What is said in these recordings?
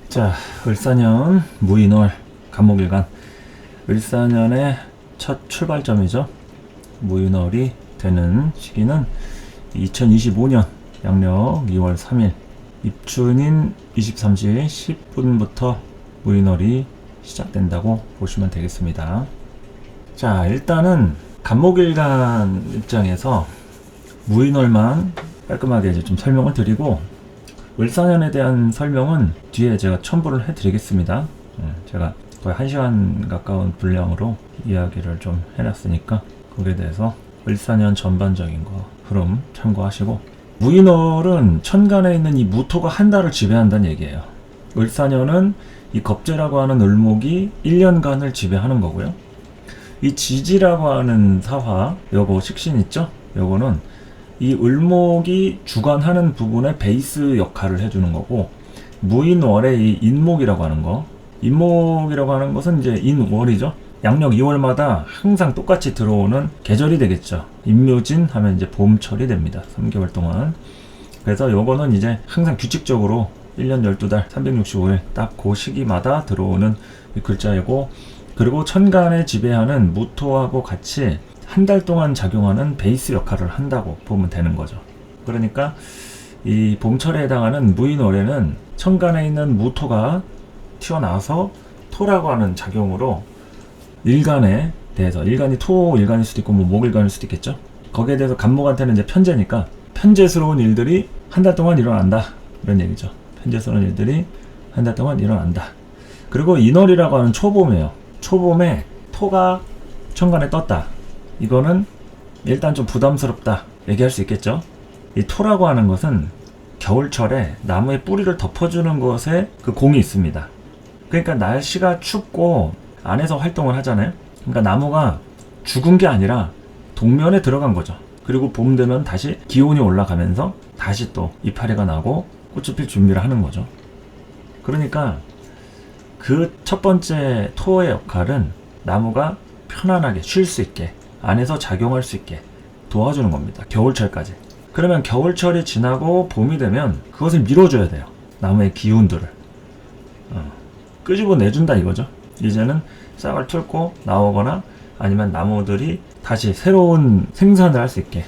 자, 을사년 무인월 간목일간, 을사년의 첫 출발점이죠. 무인월이 되는 시기는 2025년 양력 2월 3일 입춘인 23시 10분부터 무인월이 시작된다고 보시면 되겠습니다. 자, 일단은 간목일간 입장에서 무인월만 깔끔하게 이제 좀 설명을 드리고, 을사년에 대한 설명은 뒤에 제가 첨부를 해드리겠습니다. 제가 거의 1시간 가까운 분량으로 이야기를 좀 해놨으니까 거기에 대해서 을사년 전반적인 거 흐름 참고하시고, 무인월은 천간에 있는 이 무토가 한 달을 지배한다는 얘기예요. 을사년은 이 겁재라고 하는 을목이 1년간을 지배하는 거고요. 이 지지라고 하는 사화, 요거 식신 있죠? 요거는 이 을목이 주관하는 부분의 베이스 역할을 해주는 거고, 무인월의 이 인목이라고 하는 거, 인목이라고 하는 것은 이제 인월이죠. 양력 2월마다 항상 똑같이 들어오는 계절이 되겠죠. 인묘진 하면 이제 봄철이 됩니다. 3개월 동안. 그래서 요거는 이제 항상 규칙적으로 1년 12달 365일 딱 그 시기마다 들어오는 글자이고, 그리고 천간에 지배하는 무토하고 같이 한 달 동안 작용하는 베이스 역할을 한다고 보면 되는 거죠. 그러니까 이 봄철에 해당하는 무인월에는 천간에 있는 무토가 튀어나와서 토라고 하는 작용으로 일간에 대해서, 일간이 토 일간일 수도 있고 뭐 목일간일 수도 있겠죠. 거기에 대해서 간목한테는 이제 편제니까 편제스러운 일들이 한 달 동안 일어난다, 이런 얘기죠. 편제스러운 일들이 한 달 동안 일어난다. 그리고 인월이라고 하는 초봄이에요. 초봄에 토가 천간에 떴다. 이거는 일단 좀 부담스럽다 얘기할 수 있겠죠. 이 토라고 하는 것은 겨울철에 나무의 뿌리를 덮어주는 것에 그 공이 있습니다. 그러니까 날씨가 춥고 안에서 활동을 하잖아요. 그러니까 나무가 죽은 게 아니라 동면에 들어간 거죠. 그리고 봄 되면 다시 기온이 올라가면서 다시 또 이파리가 나고 꽃이 필 준비를 하는 거죠. 그러니까 그 첫 번째 토의 역할은 나무가 편안하게 쉴 수 있게, 안에서 작용할 수 있게 도와주는 겁니다. 겨울철까지. 그러면 겨울철이 지나고 봄이 되면 그것을 밀어줘야 돼요. 나무의 기운들을 끄집어 내준다 이거죠. 이제는 싹을 털고 나오거나 아니면 나무들이 다시 새로운 생산을 할 수 있게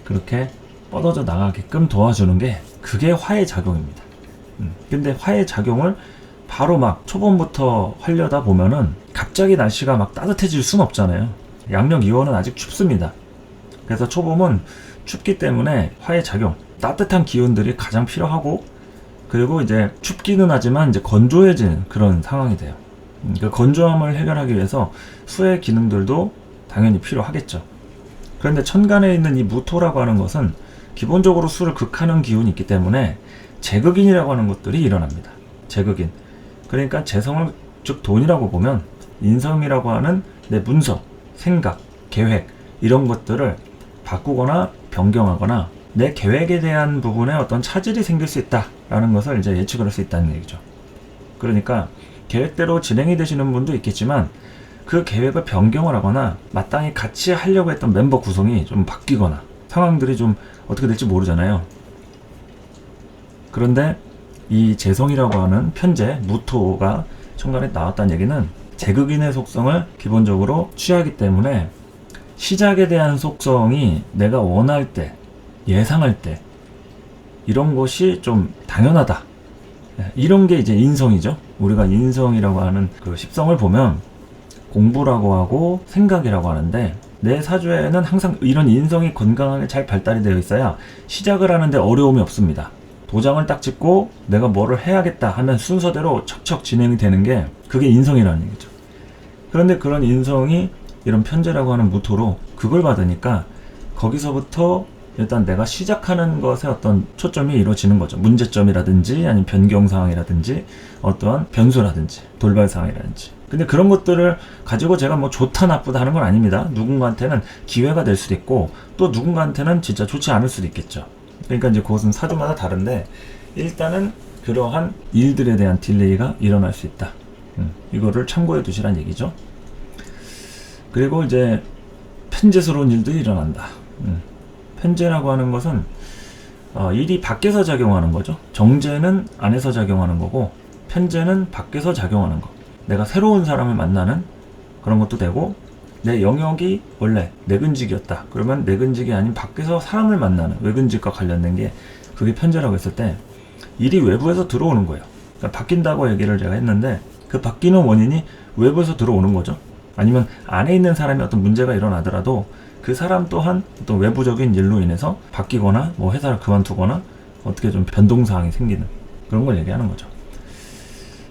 그렇게 뻗어져 나가게끔 도와주는 게, 그게 화의 작용입니다. 근데 화의 작용을 바로 막 초봄부터 하려다 보면은 갑자기 날씨가 막 따뜻해질 순 없잖아요. 양력 2월은 아직 춥습니다. 그래서 초봄은 춥기 때문에 화의 작용, 따뜻한 기운들이 가장 필요하고, 그리고 이제 춥기는 하지만 이제 건조해지는 그런 상황이 돼요. 그 건조함을 해결하기 위해서 수의 기능들도 당연히 필요하겠죠. 그런데 천간에 있는 이 무토라고 하는 것은 기본적으로 수를 극하는 기운이 있기 때문에 재극인이라고 하는 것들이 일어납니다. 재극인. 그러니까 재성을, 즉 돈이라고 보면 인성이라고 하는 내 문서, 생각, 계획, 이런 것들을 바꾸거나 변경하거나 내 계획에 대한 부분에 어떤 차질이 생길 수 있다라는 것을 이제 예측을 할 수 있다는 얘기죠. 그러니까 계획대로 진행이 되시는 분도 있겠지만 그 계획을 변경을 하거나 마땅히 같이 하려고 했던 멤버 구성이 좀 바뀌거나 상황들이 좀 어떻게 될지 모르잖아요. 그런데 이 재성이라고 하는 편재, 무토가 천간에 나왔다는 얘기는 재극인의 속성을 기본적으로 취하기 때문에 시작에 대한 속성이 내가 원할 때, 예상할 때 이런 것이 좀 당연하다, 이런 게 이제 인성이죠. 우리가 인성이라고 하는 그 십성을 보면 공부라고 하고 생각이라고 하는데, 내 사주에는 항상 이런 인성이 건강하게 잘 발달이 되어 있어야 시작을 하는데 어려움이 없습니다. 도장을 딱 찍고 내가 뭐를 해야겠다 하면 순서대로 척척 진행이 되는 게, 그게 인성이라는 얘기죠. 그런데 그런 인성이 이런 편재라고 하는 무토로 그걸 받으니까 거기서부터 일단 내가 시작하는 것에 어떤 초점이 이루어지는 거죠. 문제점이라든지 아니면 변경사항이라든지 어떠한 변수라든지 돌발사항이라든지. 근데 그런 것들을 가지고 제가 뭐 좋다 나쁘다 하는 건 아닙니다. 누군가한테는 기회가 될 수도 있고 또 누군가한테는 진짜 좋지 않을 수도 있겠죠. 그러니까 이제 그것은 사주마다 다른데, 일단은 그러한 일들에 대한 딜레이가 일어날 수 있다. 이거를 참고해 두시란 얘기죠. 그리고 이제 편재스러운 일들이 일어난다. 편재라고 하는 것은 일이 밖에서 작용하는 거죠. 정제는 안에서 작용하는 거고, 편재는 밖에서 작용하는 거. 내가 새로운 사람을 만나는 그런 것도 되고, 내 영역이 원래 내근직이었다. 그러면 내근직이 아닌 밖에서 사람을 만나는 외근직과 관련된 게 그게 편재라고 했을 때 일이 외부에서 들어오는 거예요. 그러니까 바뀐다고 얘기를 제가 했는데 그 바뀌는 원인이 외부에서 들어오는 거죠. 아니면 안에 있는 사람이 어떤 문제가 일어나더라도 그 사람 또한 어떤 외부적인 일로 인해서 바뀌거나 뭐 회사를 그만두거나 어떻게 좀 변동사항이 생기는 그런 걸 얘기하는 거죠.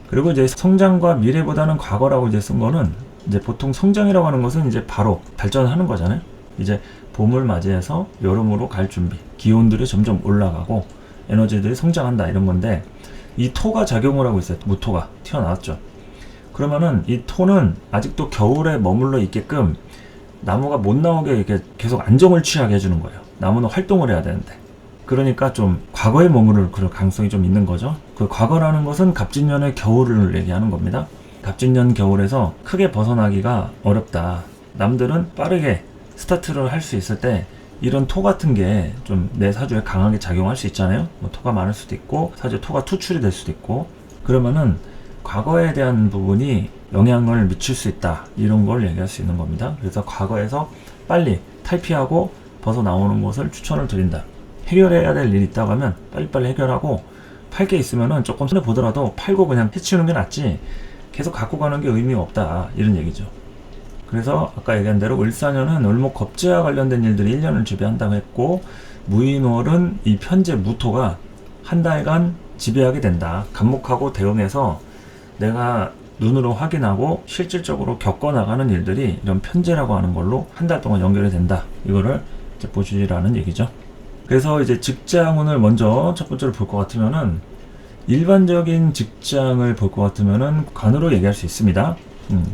그리고 이제 성장과 미래보다는 과거라고 이제 쓴 거는 이제 보통 성장이라고 하는 것은 이제 바로 발전하는 거잖아요. 이제 봄을 맞이해서 여름으로 갈 준비, 기온들이 점점 올라가고 에너지들이 성장한다 이런 건데 이 토가 작용을 하고 있어요. 무토가 튀어나왔죠. 그러면은 이 토는 아직도 겨울에 머물러 있게끔 나무가 못 나오게 이렇게 계속 안정을 취하게 해주는 거예요. 나무는 활동을 해야 되는데. 그러니까 좀 과거에 머무를 그럴 가능성이 좀 있는 거죠. 그 과거라는 것은 갑진년의 겨울을 얘기하는 겁니다. 갑진년 겨울에서 크게 벗어나기가 어렵다. 남들은 빠르게 스타트를 할 수 있을 때 이런 토 같은 게 좀 내 사주에 강하게 작용할 수 있잖아요. 뭐 토가 많을 수도 있고 사주에 토가 투출이 될 수도 있고 그러면은 과거에 대한 부분이 영향을 미칠 수 있다. 이런 걸 얘기할 수 있는 겁니다. 그래서 과거에서 빨리 탈피하고 벗어나오는 것을 추천을 드린다. 해결해야 될 일이 있다고 하면 빨리빨리 해결하고 팔 게 있으면은 조금 손해 보더라도 팔고 그냥 해치우는 게 낫지 계속 갖고 가는 게 의미가 없다. 이런 얘기죠. 그래서 아까 얘기한 대로 을사년은 을목 겁재와 관련된 일들이 1년을 지배한다고 했고 무인월은 이 편재 무토가 한 달간 지배하게 된다. 간목하고 대응해서 내가 눈으로 확인하고 실질적으로 겪어나가는 일들이 이런 편재라고 하는 걸로 한 달 동안 연결이 된다. 이거를 이제 보시라는 얘기죠. 그래서 이제 직장운을 먼저 첫 번째로 볼 것 같으면은 일반적인 직장을 볼 것 같으면은 관으로 얘기할 수 있습니다.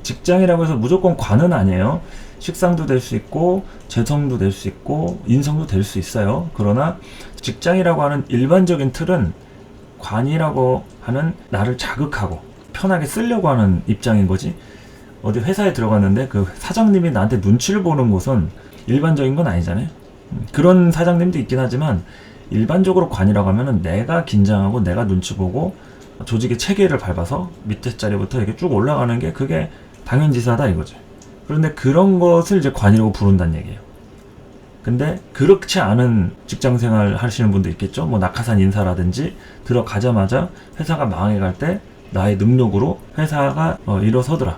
직장이라고 해서 무조건 관은 아니에요. 식상도 될 수 있고 재성도 될 수 있고 인성도 될 수 있어요. 그러나 직장이라고 하는 일반적인 틀은 관이라고 하는 나를 자극하고 편하게 쓰려고 하는 입장인 거지. 어디 회사에 들어갔는데 그 사장님이 나한테 눈치를 보는 곳은 일반적인 건 아니잖아요. 그런 사장님도 있긴 하지만 일반적으로 관이라고 하면은 내가 긴장하고 내가 눈치 보고 조직의 체계를 밟아서 밑에 자리부터 이렇게 쭉 올라가는 게 그게 당연지사다 이거죠. 그런데 그런 것을 이제 관이라고 부른다는 얘기예요. 근데 그렇지 않은 직장생활 하시는 분도 있겠죠. 뭐 낙하산 인사라든지 들어가자마자 회사가 망해갈 때 나의 능력으로 회사가 일어서더라.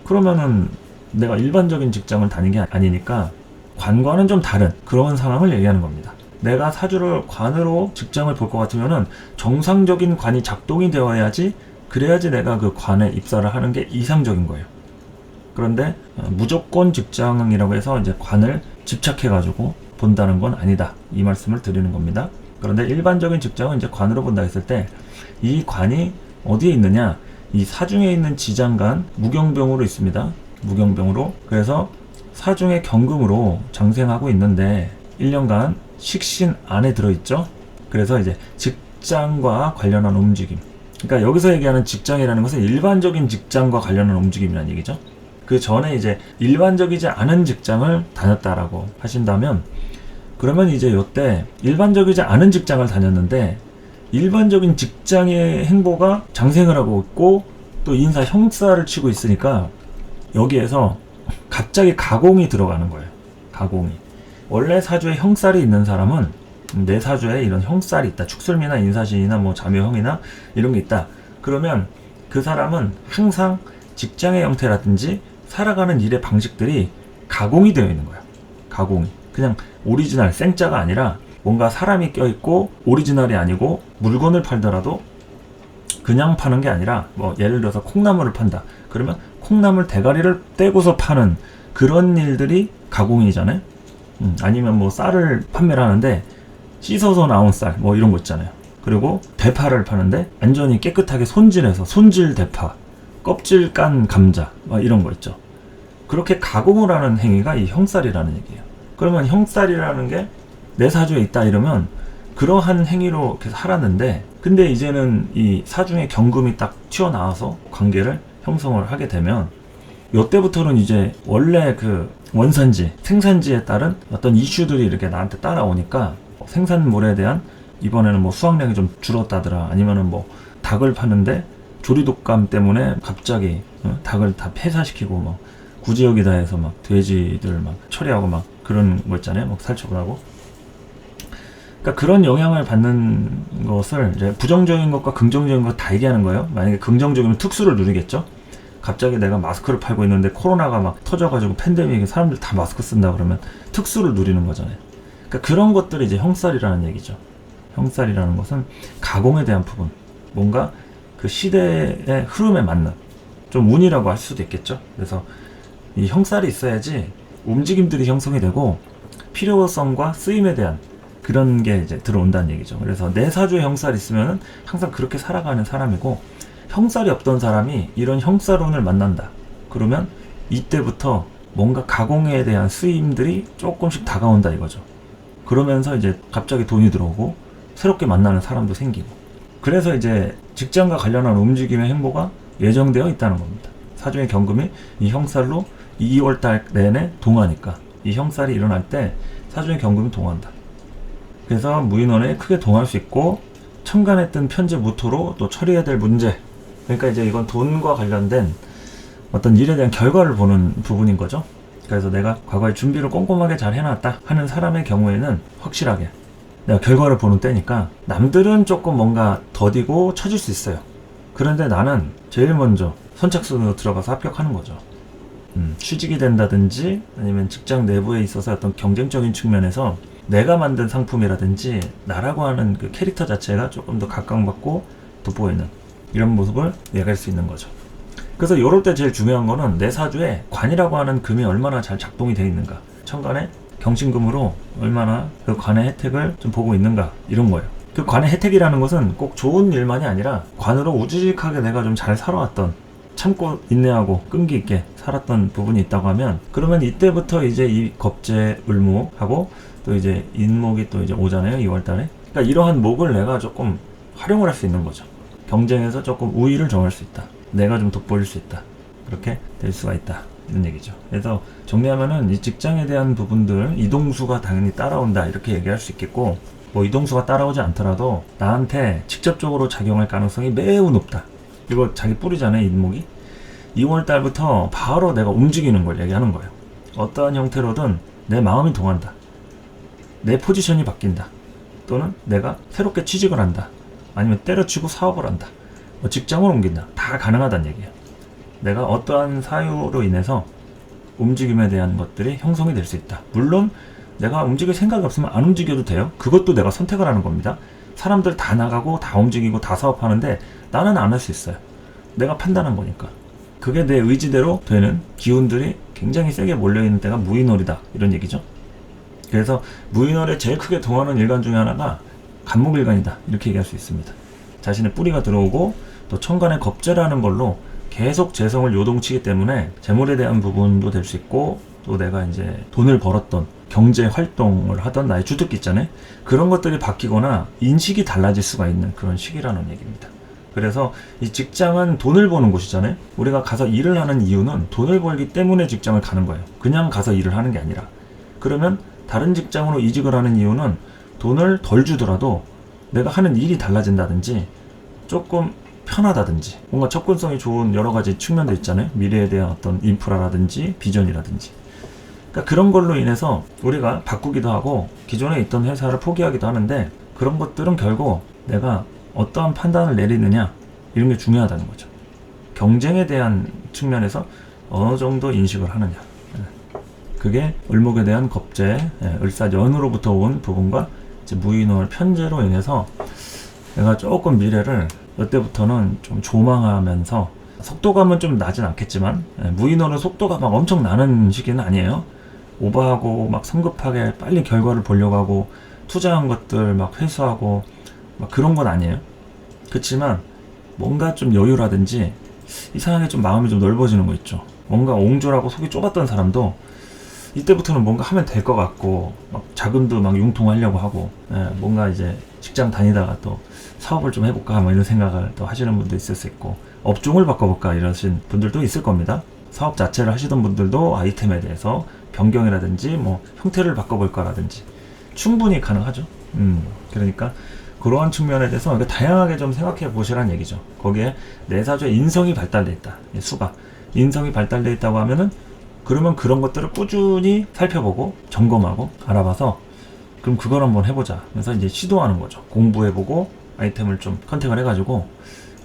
그러면은 내가 일반적인 직장을 다닌 게 아니니까 관과는 좀 다른 그런 상황을 얘기하는 겁니다. 내가 사주를 관으로 직장을 볼 것 같으면은 정상적인 관이 작동이 되어야지 그래야지 내가 그 관에 입사를 하는 게 이상적인 거예요. 그런데 무조건 직장이라고 해서 이제 관을 집착해가지고 본다는 건 아니다. 이 말씀을 드리는 겁니다. 그런데 일반적인 직장은 이제 관으로 본다 했을 때 이 관이 어디에 있느냐? 이 사중에 있는 지장간 무경병으로 있습니다. 무경병으로. 그래서 사중의 경금으로 장생하고 있는데 1년간 식신 안에 들어있죠. 그래서 이제 직장과 관련한 움직임. 그러니까 여기서 얘기하는 직장이라는 것은 일반적인 직장과 관련한 움직임이라는 얘기죠. 그 전에 이제 일반적이지 않은 직장을 다녔다라고 하신다면 그러면 이제 요때 일반적이지 않은 직장을 다녔는데 일반적인 직장의 행보가 장생을 하고 있고 또 인사 형사를 치고 있으니까 여기에서 갑자기 가공이 들어가는 거예요. 가공이. 원래 사주에 형살이 있는 사람은 내 사주에 이런 형살이 있다. 축술미나 인사신이나 뭐 자묘형이나 이런 게 있다. 그러면 그 사람은 항상 직장의 형태라든지 살아가는 일의 방식들이 가공이 되어 있는 거야. 가공이. 그냥 오리지널 생자가 아니라 뭔가 사람이 껴있고 오리지널이 아니고 물건을 팔더라도 그냥 파는 게 아니라 뭐 예를 들어서 콩나물을 판다. 그러면 콩나물 대가리를 떼고서 파는 그런 일들이 가공이잖아요. 아니면 뭐 쌀을 판매를 하는데 씻어서 나온 쌀 뭐 이런 거 있잖아요. 그리고 대파를 파는데 완전히 깨끗하게 손질해서 손질 대파, 껍질 깐 감자 막 이런 거 있죠. 그렇게 가공을 하는 행위가 이 형살이라는 얘기예요. 그러면 형살이라는 게 내 사주에 있다 이러면 그러한 행위로 계속 살았는데 근데 이제는 이 사중에 경금이 딱 튀어나와서 관계를 형성을 하게 되면 요때부터는 이제 원래 그 원산지, 생산지에 따른 어떤 이슈들이 이렇게 나한테 따라오니까 생산물에 대한 이번에는 뭐 수확량이 좀 줄었다더라 아니면은 뭐 닭을 파는데 조리독감 때문에 갑자기 닭을 다 폐사시키고 막 구지역이다 해서 막 돼지들 막 처리하고 막 그런 거 있잖아요. 막 살처분하고. 그러니까 그런 영향을 받는 것을 이제 부정적인 것과 긍정적인 것 다 얘기하는 거예요. 만약에 긍정적이면 특수를 누리겠죠. 갑자기 내가 마스크를 팔고 있는데 코로나가 막 터져가지고 팬데믹에 사람들 다 마스크 쓴다 그러면 특수를 누리는 거잖아요. 그러니까 그런 것들이 이제 형살이라는 얘기죠. 형살이라는 것은 가공에 대한 부분, 뭔가 그 시대의 흐름에 맞는, 좀 운이라고 할 수도 있겠죠. 그래서 이 형살이 있어야지 움직임들이 형성이 되고 필요성과 쓰임에 대한 그런 게 이제 들어온다는 얘기죠. 그래서 내 사주에 형살이 있으면 항상 그렇게 살아가는 사람이고, 형살이 없던 사람이 이런 형살운을 만난다 그러면 이때부터 뭔가 가공에 대한 쓰임들이 조금씩 다가온다 이거죠. 그러면서 이제 갑자기 돈이 들어오고 새롭게 만나는 사람도 생기고, 그래서 이제 직장과 관련한 움직임의 행보가 예정되어 있다는 겁니다. 사주의 경금이 이 형살로 2월달 내내 동하니까 이 형살이 일어날 때 사주의 경금이 동한다. 그래서 무인원에 크게 동할 수 있고, 천간에 뜬 편제 무토로 또 처리해야 될 문제, 그러니까 이제 이건 돈과 관련된 어떤 일에 대한 결과를 보는 부분인 거죠. 그래서 내가 과거에 준비를 꼼꼼하게 잘 해놨다 하는 사람의 경우에는 확실하게 내가 결과를 보는 때니까, 남들은 조금 뭔가 더디고 처질 수 있어요. 그런데 나는 제일 먼저 선착순으로 들어가서 합격하는 거죠. 취직이 된다든지 아니면 직장 내부에 있어서 어떤 경쟁적인 측면에서 내가 만든 상품이라든지 나라고 하는 그 캐릭터 자체가 조금 더 각광받고 돋보이는 이런 모습을 내갈 수 있는 거죠. 그래서 이럴 때 제일 중요한 거는 내 사주에 관이라고 하는 금이 얼마나 잘 작동이 되어 있는가, 천간에 경신금으로 얼마나 그 관의 혜택을 좀 보고 있는가, 이런 거예요. 그 관의 혜택이라는 것은 꼭 좋은 일만이 아니라 관으로 우직하게 내가 좀 잘 살아왔던, 참고 인내하고 끈기 있게 살았던 부분이 있다고 하면, 그러면 이때부터 이제 이 겁재 을목하고 또 이제 인목이 또 이제 오잖아요, 2월달에. 그러니까 이러한 목을 내가 조금 활용을 할 수 있는 거죠. 경쟁에서 조금 우위를 정할 수 있다, 내가 좀 돋보일 수 있다, 그렇게 될 수가 있다, 이런 얘기죠. 그래서 정리하면은 이 직장에 대한 부분들, 이동수가 당연히 따라온다 이렇게 얘기할 수 있겠고, 뭐 이동수가 따라오지 않더라도 나한테 직접적으로 작용할 가능성이 매우 높다. 이거 자기 뿌리잖아요, 인목이. 2월달부터 바로 내가 움직이는 걸 얘기하는 거예요. 어떠한 형태로든 내 마음이 동한다, 내 포지션이 바뀐다, 또는 내가 새롭게 취직을 한다, 아니면 때려치고 사업을 한다, 뭐 직장을 옮긴다, 다 가능하다는 얘기예요. 내가 어떠한 사유로 인해서 움직임에 대한 것들이 형성이 될 수 있다. 물론 내가 움직일 생각이 없으면 안 움직여도 돼요. 그것도 내가 선택을 하는 겁니다. 사람들 다 나가고 다 움직이고 다 사업하는데 나는 안 할 수 있어요. 내가 판단한 거니까. 그게 내 의지대로 되는 기운들이 굉장히 세게 몰려있는 때가 무인월이다, 이런 얘기죠. 그래서 무인월에 제일 크게 동하는 일간 중에 하나가 간목일간이다, 이렇게 얘기할 수 있습니다. 자신의 뿌리가 들어오고 또 천간의 겁재라는 걸로 계속 재성을 요동치기 때문에 재물에 대한 부분도 될 수 있고, 또 내가 이제 돈을 벌었던 경제 활동을 하던 나의 주특기 있잖아요. 그런 것들이 바뀌거나 인식이 달라질 수가 있는 그런 시기라는 얘기입니다. 그래서 이 직장은 돈을 버는 곳이잖아요. 우리가 가서 일을 하는 이유는 돈을 벌기 때문에 직장을 가는 거예요. 그냥 가서 일을 하는 게 아니라. 그러면 다른 직장으로 이직을 하는 이유는 돈을 덜 주더라도 내가 하는 일이 달라진다든지 조금 편하다든지 뭔가 접근성이 좋은 여러 가지 측면도 있잖아요. 미래에 대한 어떤 인프라라든지 비전이라든지. 그러니까 그런 걸로 인해서 우리가 바꾸기도 하고 기존에 있던 회사를 포기하기도 하는데, 그런 것들은 결국 내가 어떠한 판단을 내리느냐, 이런 게 중요하다는 거죠. 경쟁에 대한 측면에서 어느 정도 인식을 하느냐, 그게 을목에 대한 겁재, 을사연으로부터 온 부분과 이제 무인월 편재로 인해서 내가 조금 미래를 이때부터는 좀 조망하면서, 속도감은 좀 나진 않겠지만 무인월은 속도가 막 엄청 나는 시기는 아니에요. 오버하고 막 성급하게 빨리 결과를 보려고 하고 투자한 것들 막 회수하고 막 그런 건 아니에요. 그렇지만 뭔가 좀 여유라든지 이상하게 좀 마음이 좀 넓어지는 거 있죠. 뭔가 옹졸하고 속이 좁았던 사람도 이때부터는 뭔가 하면 될 것 같고, 막 자금도 막 융통하려고 하고, 뭔가 이제 직장 다니다가 또 사업을 좀 해볼까 뭐 이런 생각을 또 하시는 분도 있을 수 있고, 업종을 바꿔볼까 이러신 분들도 있을 겁니다. 사업 자체를 하시던 분들도 아이템에 대해서 변경이라든지 뭐 형태를 바꿔볼까라든지 충분히 가능하죠. 그러니까 그러한 측면에 대해서 다양하게 좀 생각해 보시라는 얘기죠. 거기에 내사주의 인성이 발달돼 있다. 수가 인성이 발달돼 있다고 하면은 그러면 그런 것들을 꾸준히 살펴보고 점검하고 알아봐서 그럼 그걸 한번 해보자. 그래서 이제 시도하는 거죠. 공부해보고 아이템을 좀 컨택을 해가지고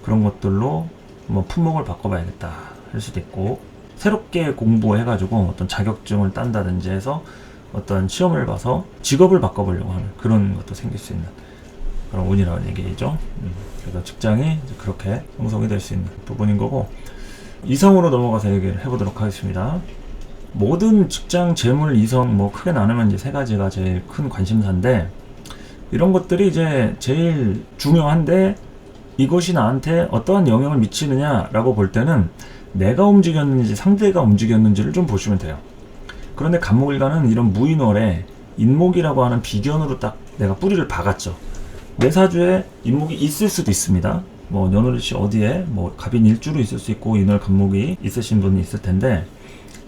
그런 것들로 뭐 품목을 바꿔봐야겠다 할 수도 있고, 새롭게 공부해가지고 어떤 자격증을 딴다든지 해서 어떤 시험을 봐서 직업을 바꿔보려고 하는 그런 것도 생길 수 있는 그런 운이라는 얘기죠. 그래서 직장이 그렇게 형성이 될 수 있는 부분인 거고, 이성으로 넘어가서 얘기를 해보도록 하겠습니다. 모든 직장, 재물, 이성 뭐 크게 나누면 이제 세 가지가 제일 큰 관심사인데, 이런 것들이 이제 제일 중요한데 이것이 나한테 어떠한 영향을 미치느냐라고 볼 때는 내가 움직였는지 상대가 움직였는지를 좀 보시면 돼요. 그런데 간목일간은 이런 무인월에 인목이라고 하는 비견으로 딱 내가 뿌리를 박았죠. 내 사주에 인목이 있을 수도 있습니다. 뭐 년월일시 어디에 뭐 갑인 일주로 있을 수 있고 인월 간목이 있으신 분이 있을 텐데,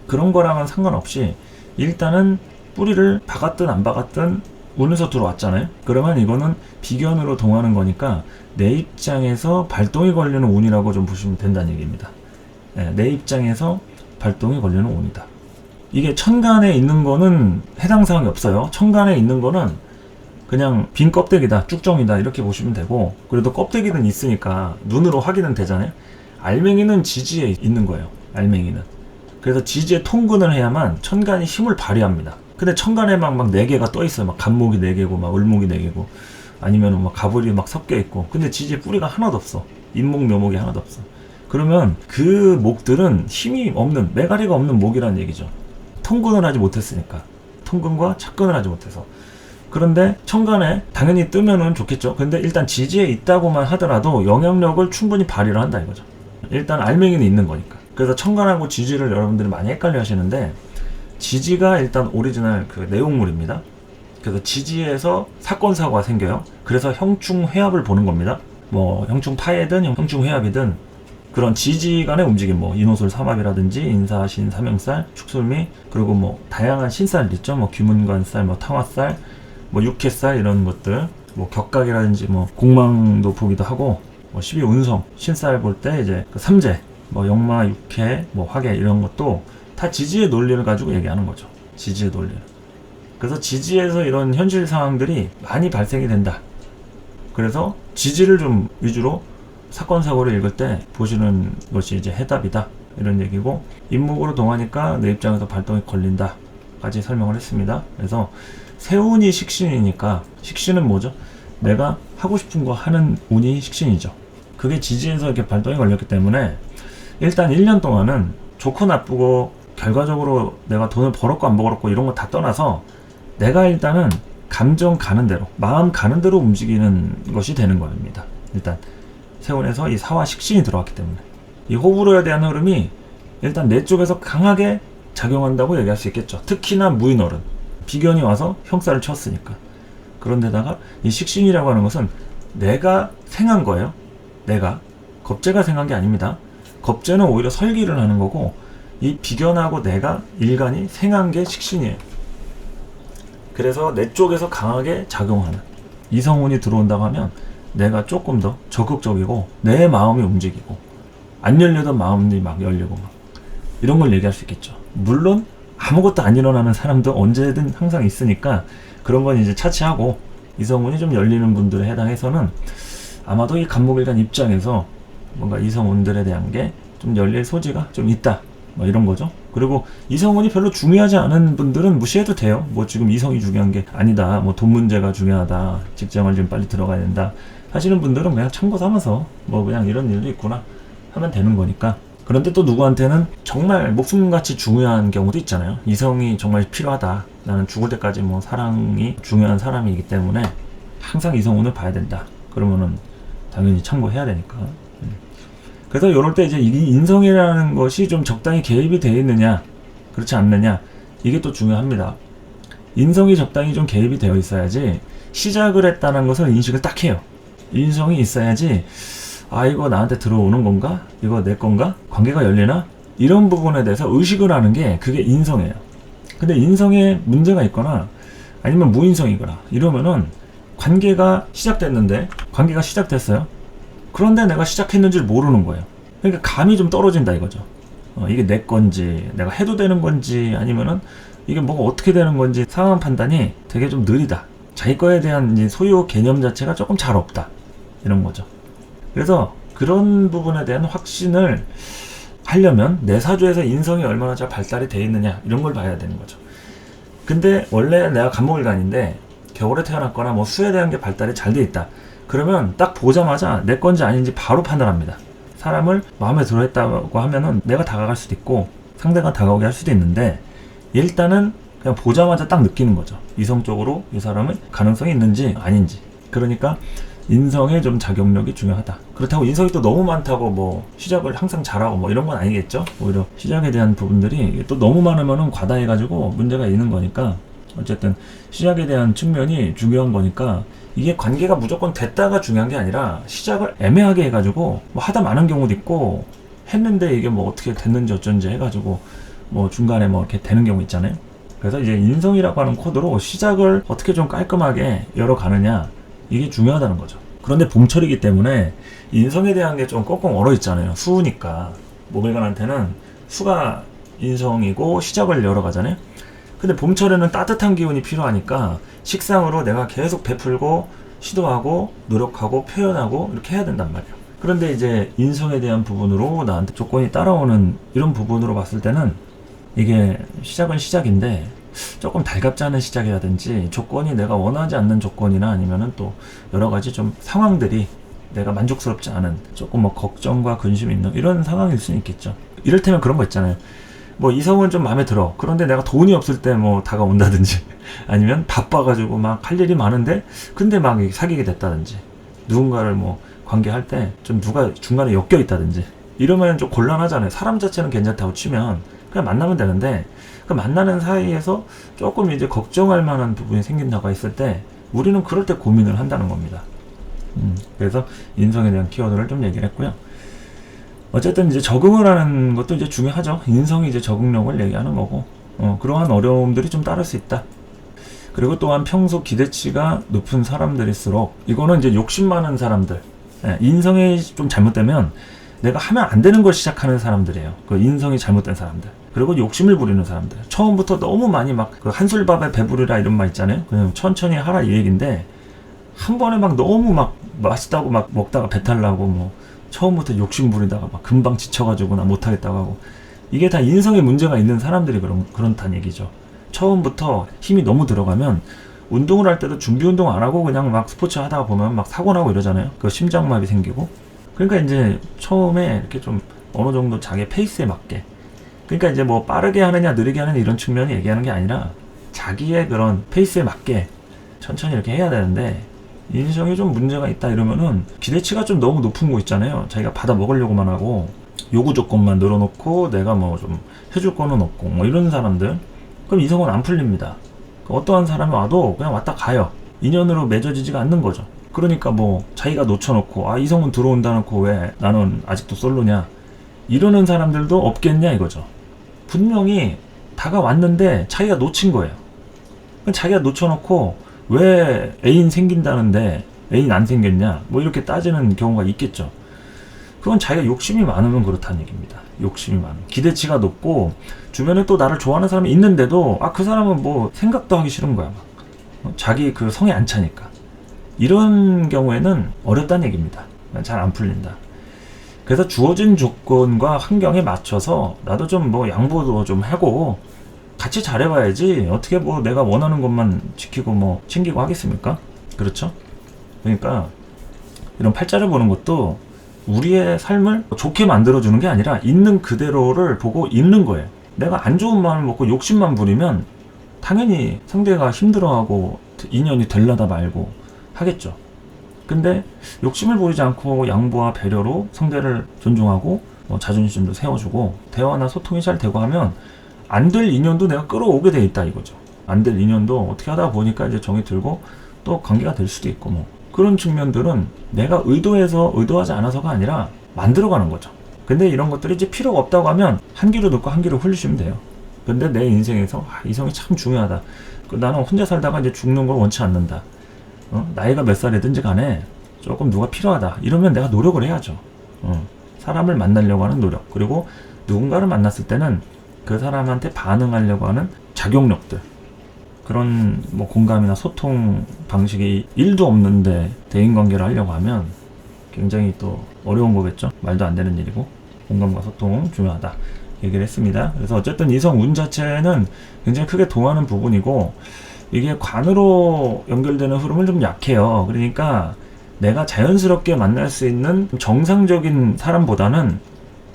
그런 거랑은 상관없이 일단은 뿌리를 박았든 안 박았든 운에서 들어왔잖아요. 그러면 이거는 비견으로 동하는 거니까 내 입장에서 발동이 걸리는 운이라고 좀 보시면 된다는 얘기입니다. 네, 내 입장에서 발동이 걸리는 운이다. 이게 천간에 있는 거는 해당 사항이 없어요. 천간에 있는 거는 그냥 빈 껍데기다, 쭉정이다 이렇게 보시면 되고, 그래도 껍데기는 있으니까 눈으로 확인은 되잖아요. 알맹이는 지지에 있는 거예요. 알맹이는. 그래서 지지에 통근을 해야만 천간이 힘을 발휘합니다. 근데 천간에 막 4개가 떠 있어요. 막 간목이 4개고 막 을목이 4개고 아니면 막 가불이 막 섞여 있고, 근데 지지에 뿌리가 하나도 없어. 인목 묘목이 하나도 없어. 그러면 그 목들은 힘이 없는, 매가리가 없는 목이라는 얘기죠. 통근을 하지 못했으니까. 통근과 착근을 하지 못해서. 그런데 천간에 당연히 뜨면은 좋겠죠. 근데 일단 지지에 있다고만 하더라도 영향력을 충분히 발휘를 한다 이거죠. 일단 알맹이는 있는 거니까. 그래서 천간하고 지지를 여러분들이 많이 헷갈려 하시는데, 지지가 일단 오리지널 그 내용물입니다. 그래서 지지에서 사건 사고가 생겨요. 그래서 형충회합을 보는 겁니다. 뭐 형충파해든 형충회합이든 그런 지지 간의 움직임, 뭐 인호술 삼합이라든지 인사신 삼형살, 축술미, 그리고 뭐 다양한 신살 있죠. 뭐 귀문관살, 뭐 탕화살, 뭐 육해살 이런 것들, 뭐 격각이라든지 뭐 공망도 보기도 하고, 뭐 12운성 신살 볼 때 이제 그 삼재, 뭐 역마, 육해, 뭐 화계 이런 것도 다 지지의 논리를 가지고 얘기하는 거죠. 지지의 논리를. 그래서 지지에서 이런 현실 상황들이 많이 발생이 된다. 그래서 지지를 좀 위주로 사건 사고를 읽을 때 보시는 것이 이제 해답이다 이런 얘기고, 인목으로 동하니까 내 입장에서 발동이 걸린다 까지 설명을 했습니다. 그래서 세운이 식신이니까, 식신은 뭐죠? 내가 하고 싶은 거 하는 운이 식신이죠. 그게 지지에서 이렇게 발동이 걸렸기 때문에 일단 1년 동안은 좋고 나쁘고 결과적으로 내가 돈을 벌었고 안 벌었고 이런 거 다 떠나서 내가 일단은 감정 가는 대로, 마음 가는 대로 움직이는 것이 되는 겁니다. 일단 세운에서 이 사화 식신이 들어왔기 때문에 이 호불호에 대한 흐름이 일단 내 쪽에서 강하게 작용한다고 얘기할 수 있겠죠. 특히나 무인월은 비견이 와서 형살을 쳤으니까. 그런데다가 이 식신이라고 하는 것은 내가 생한 거예요. 내가 겁재가 생한 게 아닙니다. 겁재는 오히려 설기를 하는 거고, 이 비견하고 내가 일간이 생한 게 식신이에요. 그래서 내 쪽에서 강하게 작용하는, 이성운이 들어온다고 하면 내가 조금 더 적극적이고 내 마음이 움직이고, 안 열리던 마음이 막 열리고 막 이런 걸 얘기할 수 있겠죠. 물론 아무것도 안 일어나는 사람도 언제든 항상 있으니까 그런 건 이제 차치하고, 이성운이 좀 열리는 분들에 해당해서는 아마도 이 간목일간 입장에서 뭔가 이성운들에 대한 게 좀 열릴 소지가 좀 있다, 뭐 이런 거죠. 그리고 이성운이 별로 중요하지 않은 분들은 무시해도 돼요. 뭐 지금 이성이 중요한 게 아니다, 뭐 돈 문제가 중요하다, 직장을 좀 빨리 들어가야 된다 하시는 분들은 그냥 참고 삼아서 뭐 그냥 이런 일도 있구나 하면 되는 거니까. 그런데 또 누구한테는 정말 목숨같이 중요한 경우도 있잖아요. 이성이 정말 필요하다, 나는 죽을 때까지 뭐 사랑이 중요한 사람이기 때문에 항상 이성운을 봐야 된다, 그러면은 당연히 참고해야 되니까. 그래서 이럴 때 이제 이 인성이라는 것이 좀 적당히 개입이 되어 있느냐 그렇지 않느냐, 이게 또 중요합니다. 인성이 적당히 좀 개입이 되어 있어야지 시작을 했다는 것을 인식을 딱 해요. 인성이 있어야지 아 이거 나한테 들어오는 건가? 이거 내 건가? 관계가 열리나? 이런 부분에 대해서 의식을 하는 게 그게 인성이에요. 근데 인성에 문제가 있거나 아니면 무인성이거나 이러면은 관계가 시작됐어요. 그런데 내가 시작했는지를 모르는 거예요. 그러니까 감이 좀 떨어진다 이거죠. 이게 내 건지, 내가 해도 되는 건지, 아니면은 이게 뭐가 어떻게 되는 건지 상황 판단이 되게 좀 느리다. 자기 거에 대한 이제 소유 개념 자체가 조금 잘 없다. 이런 거죠. 그래서 그런 부분에 대한 확신을 하려면 내 사주에서 인성이 얼마나 잘 발달이 되어 있느냐 이런 걸 봐야 되는 거죠. 근데 원래 내가 간목일간인데 겨울에 태어났거나 뭐 수에 대한 게 발달이 잘 돼 있다. 그러면 딱 보자마자 내 건지 아닌지 바로 판단합니다. 사람을 마음에 들어 했다고 하면은 내가 다가갈 수도 있고 상대가 다가오게 할 수도 있는데 일단은 그냥 보자마자 딱 느끼는 거죠. 이성적으로 이 사람은 가능성이 있는지 아닌지. 그러니까 인성의 좀 작용력이 중요하다. 그렇다고 인성이 또 너무 많다고 뭐 시작을 항상 잘하고 뭐 이런 건 아니겠죠. 오히려 시작에 대한 부분들이 또 너무 많으면은 과다해가지고 문제가 있는 거니까 어쨌든 시작에 대한 측면이 중요한 거니까 이게 관계가 무조건 됐다가 중요한 게 아니라 시작을 애매하게 해가지고 뭐 하다 마는 경우도 있고 했는데 이게 뭐 어떻게 됐는지 어쩐지 해가지고 뭐 중간에 뭐 이렇게 되는 경우 있잖아요. 그래서 이제 인성이라고 하는 코드로 시작을 어떻게 좀 깔끔하게 열어가느냐 이게 중요하다는 거죠. 그런데 봄철이기 때문에 인성에 대한 게 좀 꽁꽁 얼어 있잖아요. 수우니까 목일간한테는 수가 인성이고 시작을 열어가잖아요. 근데 봄철에는 따뜻한 기운이 필요하니까 식상으로 내가 계속 베풀고 시도하고 노력하고 표현하고 이렇게 해야 된단 말이에요. 그런데 이제 인성에 대한 부분으로 나한테 조건이 따라오는 이런 부분으로 봤을 때는 이게 시작은 시작인데 조금 달갑지 않은 시작이라든지 조건이 내가 원하지 않는 조건이나 아니면은 또 여러 가지 좀 상황들이 내가 만족스럽지 않은 조금 뭐 걱정과 근심이 있는 이런 상황일 수는 있겠죠. 이를테면 그런 거 있잖아요. 뭐 이성은 좀 마음에 들어. 그런데 내가 돈이 없을 때 뭐 다가온다든지 아니면 바빠가지고 막 할 일이 많은데 근데 막 사귀게 됐다든지 누군가를 뭐 관계할 때 좀 누가 중간에 엮여 있다든지 이러면 좀 곤란하잖아요. 사람 자체는 괜찮다고 치면 그냥 만나면 되는데 그 만나는 사이에서 조금 이제 걱정할 만한 부분이 생긴다고 했을 때 우리는 그럴 때 고민을 한다는 겁니다. 그래서 인성에 대한 키워드를 좀 얘기를 했고요. 어쨌든 이제 적응을 하는 것도 이제 중요하죠. 인성이 이제 적응력을 얘기하는 거고, 그러한 어려움들이 좀 따를 수 있다. 그리고 또한 평소 기대치가 높은 사람들일수록, 이거는 이제 욕심 많은 사람들, 인성이 좀 잘못되면 내가 하면 안 되는 걸 시작하는 사람들이에요. 그 인성이 잘못된 사람들. 그리고 욕심을 부리는 사람들. 처음부터 너무 많이 막 그 한술밥에 배부르라 이런 말 있잖아요. 그냥 천천히 하라 이 얘기인데, 한 번에 막 너무 막 맛있다고 막 먹다가 배탈 나고 뭐, 처음부터 욕심 부리다가 막 금방 지쳐가지고 나 못하겠다고 하고 이게 다 인성에 문제가 있는 사람들이 그렇다는 얘기죠. 처음부터 힘이 너무 들어가면 운동을 할 때도 준비 운동 안 하고 그냥 막 스포츠 하다가 보면 막 사고 나고 이러잖아요. 그 심장마비 생기고. 그러니까 이제 처음에 이렇게 좀 어느 정도 자기 페이스에 맞게, 그러니까 이제 뭐 빠르게 하느냐 느리게 하느냐 이런 측면이 얘기하는 게 아니라 자기의 그런 페이스에 맞게 천천히 이렇게 해야 되는데, 인성이 좀 문제가 있다 이러면은 기대치가 좀 너무 높은 거 있잖아요. 자기가 받아 먹으려고만 하고 요구 조건만 늘어놓고 내가 뭐 좀 해줄 거는 없고 뭐 이런 사람들, 그럼 이성은 안 풀립니다. 어떠한 사람이 와도 그냥 왔다 가요. 인연으로 맺어지지가 않는 거죠. 그러니까 뭐 자기가 놓쳐놓고 이성은 들어온다 놓고 왜 나는 아직도 솔로냐 이러는 사람들도 없겠냐 이거죠. 분명히 다가왔는데 자기가 놓친 거예요. 자기가 놓쳐놓고 왜 애인 생긴다는데 애인 안 생겼냐 뭐 이렇게 따지는 경우가 있겠죠. 그건 자기가 욕심이 많으면 그렇다는 얘기입니다. 욕심이 많은, 기대치가 높고 주변에 또 나를 좋아하는 사람이 있는데도 그 사람은 뭐 생각도 하기 싫은 거야. 막 자기 그 성에 안 차니까. 이런 경우에는 어렵다는 얘기입니다. 잘 안 풀린다. 그래서 주어진 조건과 환경에 맞춰서 나도 좀 뭐 양보도 좀 하고 같이 잘해봐야지 어떻게 뭐 내가 원하는 것만 지키고 뭐 챙기고 하겠습니까? 그렇죠? 그러니까 이런 팔자를 보는 것도 우리의 삶을 좋게 만들어주는 게 아니라 있는 그대로를 보고 있는 거예요. 내가 안 좋은 마음을 먹고 욕심만 부리면 당연히 상대가 힘들어하고 인연이 될라다 말고 하겠죠. 근데 욕심을 부리지 않고 양보와 배려로 상대를 존중하고 자존심도 세워주고 대화나 소통이 잘 되고 하면 안 될 인연도 내가 끌어오게 돼 있다 이거죠. 안 될 인연도 어떻게 하다 보니까 이제 정이 들고 또 관계가 될 수도 있고 뭐 그런 측면들은 내가 의도해서 의도하지 않아서가 아니라 만들어가는 거죠. 근데 이런 것들이 이제 필요가 없다고 하면 한 귀로 듣고 한 귀로 흘리시면 돼요. 근데 내 인생에서 이성이 참 중요하다. 나는 혼자 살다가 이제 죽는 걸 원치 않는다. 나이가 몇 살이든지 간에 조금 누가 필요하다 이러면 내가 노력을 해야죠. 사람을 만나려고 하는 노력, 그리고 누군가를 만났을 때는 그 사람한테 반응하려고 하는 작용력들, 그런 뭐 공감이나 소통 방식이 1도 없는데 대인관계를 하려고 하면 굉장히 또 어려운 거겠죠. 말도 안 되는 일이고. 공감과 소통 중요하다 얘기를 했습니다. 그래서 어쨌든 이성 운 자체는 굉장히 크게 동하는 부분이고, 이게 관으로 연결되는 흐름은 좀 약해요. 그러니까 내가 자연스럽게 만날 수 있는 정상적인 사람보다는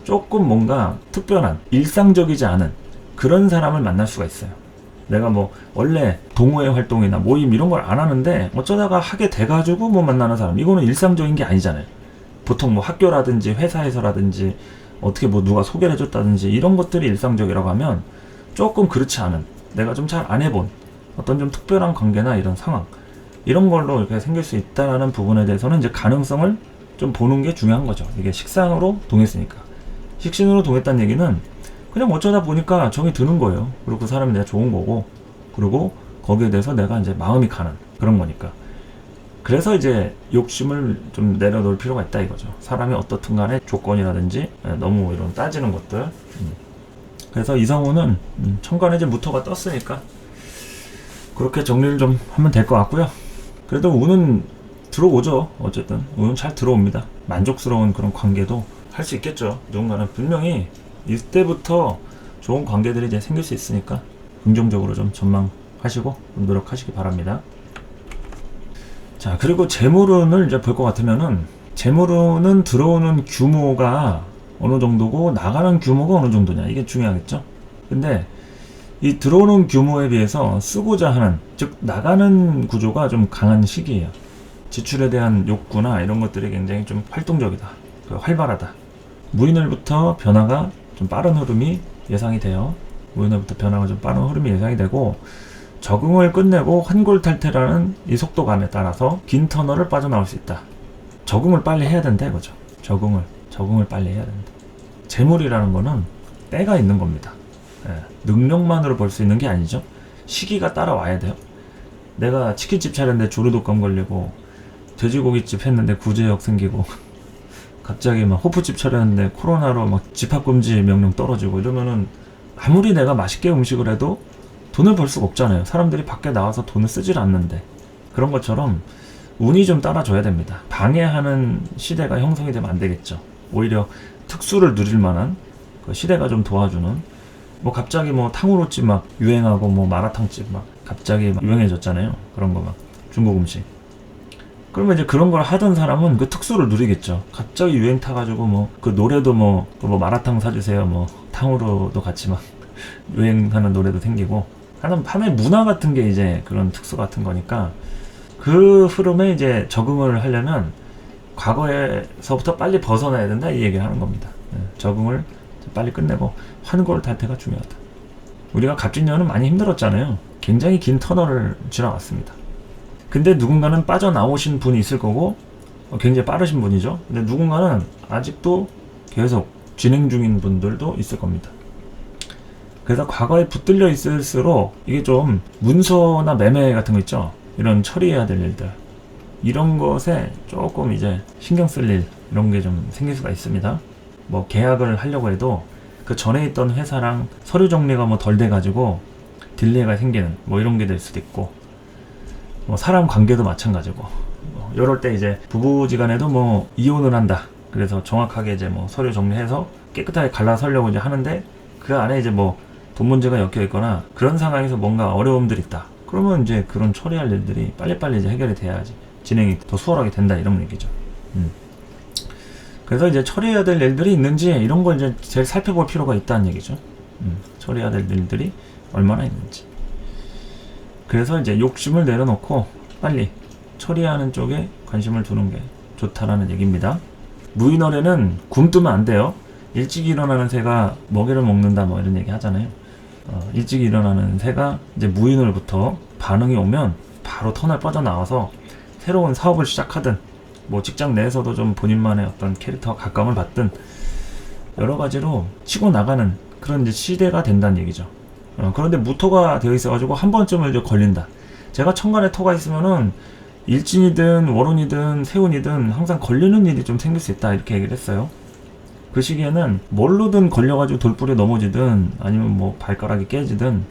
조금 뭔가 특별한, 일상적이지 않은 그런 사람을 만날 수가 있어요. 내가 뭐 원래 동호회 활동이나 모임 이런 걸 안 하는데 어쩌다가 하게 돼가지고 뭐 만나는 사람, 이거는 일상적인 게 아니잖아요. 보통 뭐 학교라든지 회사에서라든지 어떻게 뭐 누가 소개를 해줬다든지 이런 것들이 일상적이라고 하면, 조금 그렇지 않은, 내가 좀 잘 안 해본 어떤 좀 특별한 관계나 이런 상황, 이런 걸로 이렇게 생길 수 있다는 부분에 대해서는 이제 가능성을 좀 보는 게 중요한 거죠. 이게 식상으로 동했으니까. 식신으로 동했다는 얘기는 그냥 어쩌다 보니까 정이 드는 거예요. 그리고 그 사람이 내가 좋은 거고, 그리고 거기에 대해서 내가 이제 마음이 가는 그런 거니까. 그래서 이제 욕심을 좀 내려놓을 필요가 있다 이거죠. 사람이 어떻든 간에 조건이라든지 너무 이런 따지는 것들. 그래서 이성우는 천간에 이제 무토가 떴으니까 그렇게 정리를 좀 하면 될 것 같고요. 그래도 운은 들어오죠. 어쨌든 운은 잘 들어옵니다. 만족스러운 그런 관계도 할 수 있겠죠. 누군가는 분명히 이때부터 좋은 관계들이 이제 생길 수 있으니까 긍정적으로 좀 전망하시고 노력하시기 바랍니다. 자, 그리고 재물운을 이제 볼 것 같으면은, 재물운은 들어오는 규모가 어느 정도고 나가는 규모가 어느 정도냐, 이게 중요하겠죠. 근데 이 들어오는 규모에 비해서 쓰고자 하는, 즉 나가는 구조가 좀 강한 시기예요. 지출에 대한 욕구나 이런 것들이 굉장히 좀 활동적이다, 활발하다. 무인월부터 변화가 좀 빠른 흐름이 예상이 돼요. 무인월부터 변화가 좀 빠른 흐름이 예상이 되고, 적응을 끝내고 환골탈태라는 이 속도감에 따라서 긴 터널을 빠져나올 수 있다. 적응을 빨리 해야 된다 이거죠. 적응을 빨리 해야 된다. 재물이라는 거는 때가 있는 겁니다. 능력만으로 볼 수 있는 게 아니죠. 시기가 따라와야 돼요. 내가 치킨집 차렸는데 조류독감 걸리고, 돼지고기집 했는데 구제역 생기고, 갑자기 막 호프집 차렸는데 코로나로 막 집합금지 명령 떨어지고 이러면은, 아무리 내가 맛있게 음식을 해도 돈을 벌 수가 없잖아요. 사람들이 밖에 나와서 돈을 쓰질 않는데. 그런 것처럼 운이 좀 따라줘야 됩니다. 방해하는 시대가 형성이 되면 안 되겠죠. 오히려 특수를 누릴 만한 그 시대가 좀 도와주는, 뭐 갑자기 뭐 탕후루집 막 유행하고, 뭐 마라탕집 막 갑자기 막 유행해졌잖아요. 그런 거 막 중국 음식. 그러면 이제 그런 걸 하던 사람은 그 특수를 누리겠죠. 갑자기 유행 타가지고 뭐 그 노래도 뭐 마라탕 사주세요, 뭐 탕후루도 같이 막 유행하는 노래도 생기고, 하나의 문화 같은 게 이제 그런 특수 같은 거니까, 그 흐름에 이제 적응을 하려면 과거에서부터 빨리 벗어나야 된다 이 얘기를 하는 겁니다. 적응을 빨리 끝내고 환골탈태가 중요하다. 우리가 갑진년은 많이 힘들었잖아요. 굉장히 긴 터널을 지나왔습니다. 근데 누군가는 빠져나오신 분이 있을 거고, 굉장히 빠르신 분이죠. 근데 누군가는 아직도 계속 진행 중인 분들도 있을 겁니다. 그래서 과거에 붙들려 있을수록 이게 좀 문서나 매매 같은 거 있죠. 이런 처리해야 될 일들, 이런 것에 조금 이제 신경 쓸 일, 이런 게 좀 생길 수가 있습니다. 뭐 계약을 하려고 해도 그 전에 있던 회사랑 서류 정리가 뭐 덜 돼가지고 딜레이가 생기는 뭐 이런 게 될 수도 있고, 뭐 사람 관계도 마찬가지고, 이럴 때 이제 부부지간에도 뭐 이혼을 한다. 그래서 정확하게 이제 뭐 서류 정리해서 깨끗하게 갈라서려고 이제 하는데, 그 안에 이제 뭐 돈 문제가 엮여 있거나 그런 상황에서 뭔가 어려움들이 있다. 그러면 이제 그런 처리할 일들이 빨리빨리 이제 해결이 돼야지 진행이 더 수월하게 된다, 이런 얘기죠. 그래서 이제 처리해야 될 일들이 있는지 이런 걸 이제 제일 살펴볼 필요가 있다는 얘기죠. 처리해야 될 일들이 얼마나 있는지. 그래서 이제 욕심을 내려놓고 빨리 처리하는 쪽에 관심을 두는 게 좋다라는 얘기입니다. 무인월에는 굶뜨면 안 돼요. 일찍 일어나는 새가 먹이를 먹는다, 뭐 이런 얘기 하잖아요. 일찍 일어나는 새가 이제 무인월부터 반응이 오면 바로 터널 빠져나와서 새로운 사업을 시작하든, 뭐 직장 내에서도 좀 본인만의 어떤 캐릭터와 각광을 받든, 여러 가지로 치고 나가는 그런 이제 시대가 된다는 얘기죠. 그런데 무토가 되어 있어가지고 한 번쯤은 이제 걸린다. 제가 천간에 토가 있으면은 일진이든 월운이든 세운이든 항상 걸리는 일이 좀 생길 수 있다 이렇게 얘기를 했어요. 그 시기에는 뭘로든 걸려가지고 돌부리에 넘어지든 아니면 뭐 발가락이 깨지든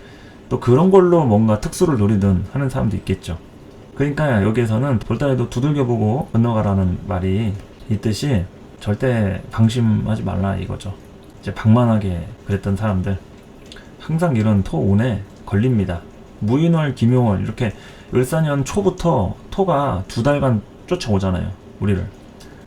또 그런 걸로 뭔가 특수를 노리든 하는 사람도 있겠죠. 그러니까 여기에서는 돌다리도 두들겨보고 건너가라는 말이 있듯이 절대 방심하지 말라 이거죠. 이제 방만하게 그랬던 사람들 항상 이런 토운에 걸립니다. 무인월, 김용월 이렇게 을사년 초부터 토가 2달간 쫓아오잖아요, 우리를.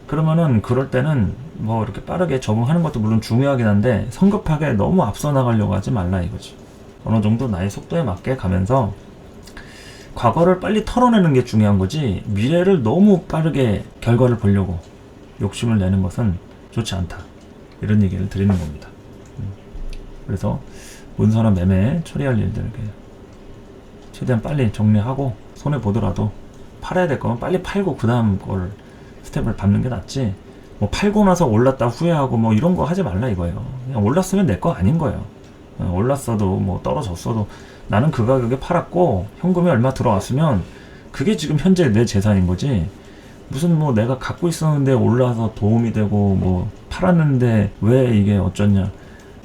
그러면은 그럴 때는 뭐 이렇게 빠르게 적응하는 것도 물론 중요하긴 한데 성급하게 너무 앞서 나가려고 하지 말라 이거지. 어느 정도 나의 속도에 맞게 가면서 과거를 빨리 털어내는 게 중요한 거지 미래를 너무 빠르게 결과를 보려고 욕심을 내는 것은 좋지 않다. 이런 얘기를 드리는 겁니다. 그래서 문서나 매매 처리할 일들 최대한 빨리 정리하고 손해 보더라도 팔아야 될 거면 빨리 팔고 그 다음 걸 스텝을 밟는 게 낫지. 뭐 팔고 나서 올랐다 후회하고 뭐 이런 거 하지 말라 이거예요. 그냥 올랐으면 내 거 아닌 거예요. 올랐어도 뭐 떨어졌어도 나는 그 가격에 팔았고 현금이 얼마 들어왔으면 그게 지금 현재 내 재산인 거지. 무슨 뭐 내가 갖고 있었는데 올라서 도움이 되고 뭐 팔았는데 왜 이게 어쩌냐.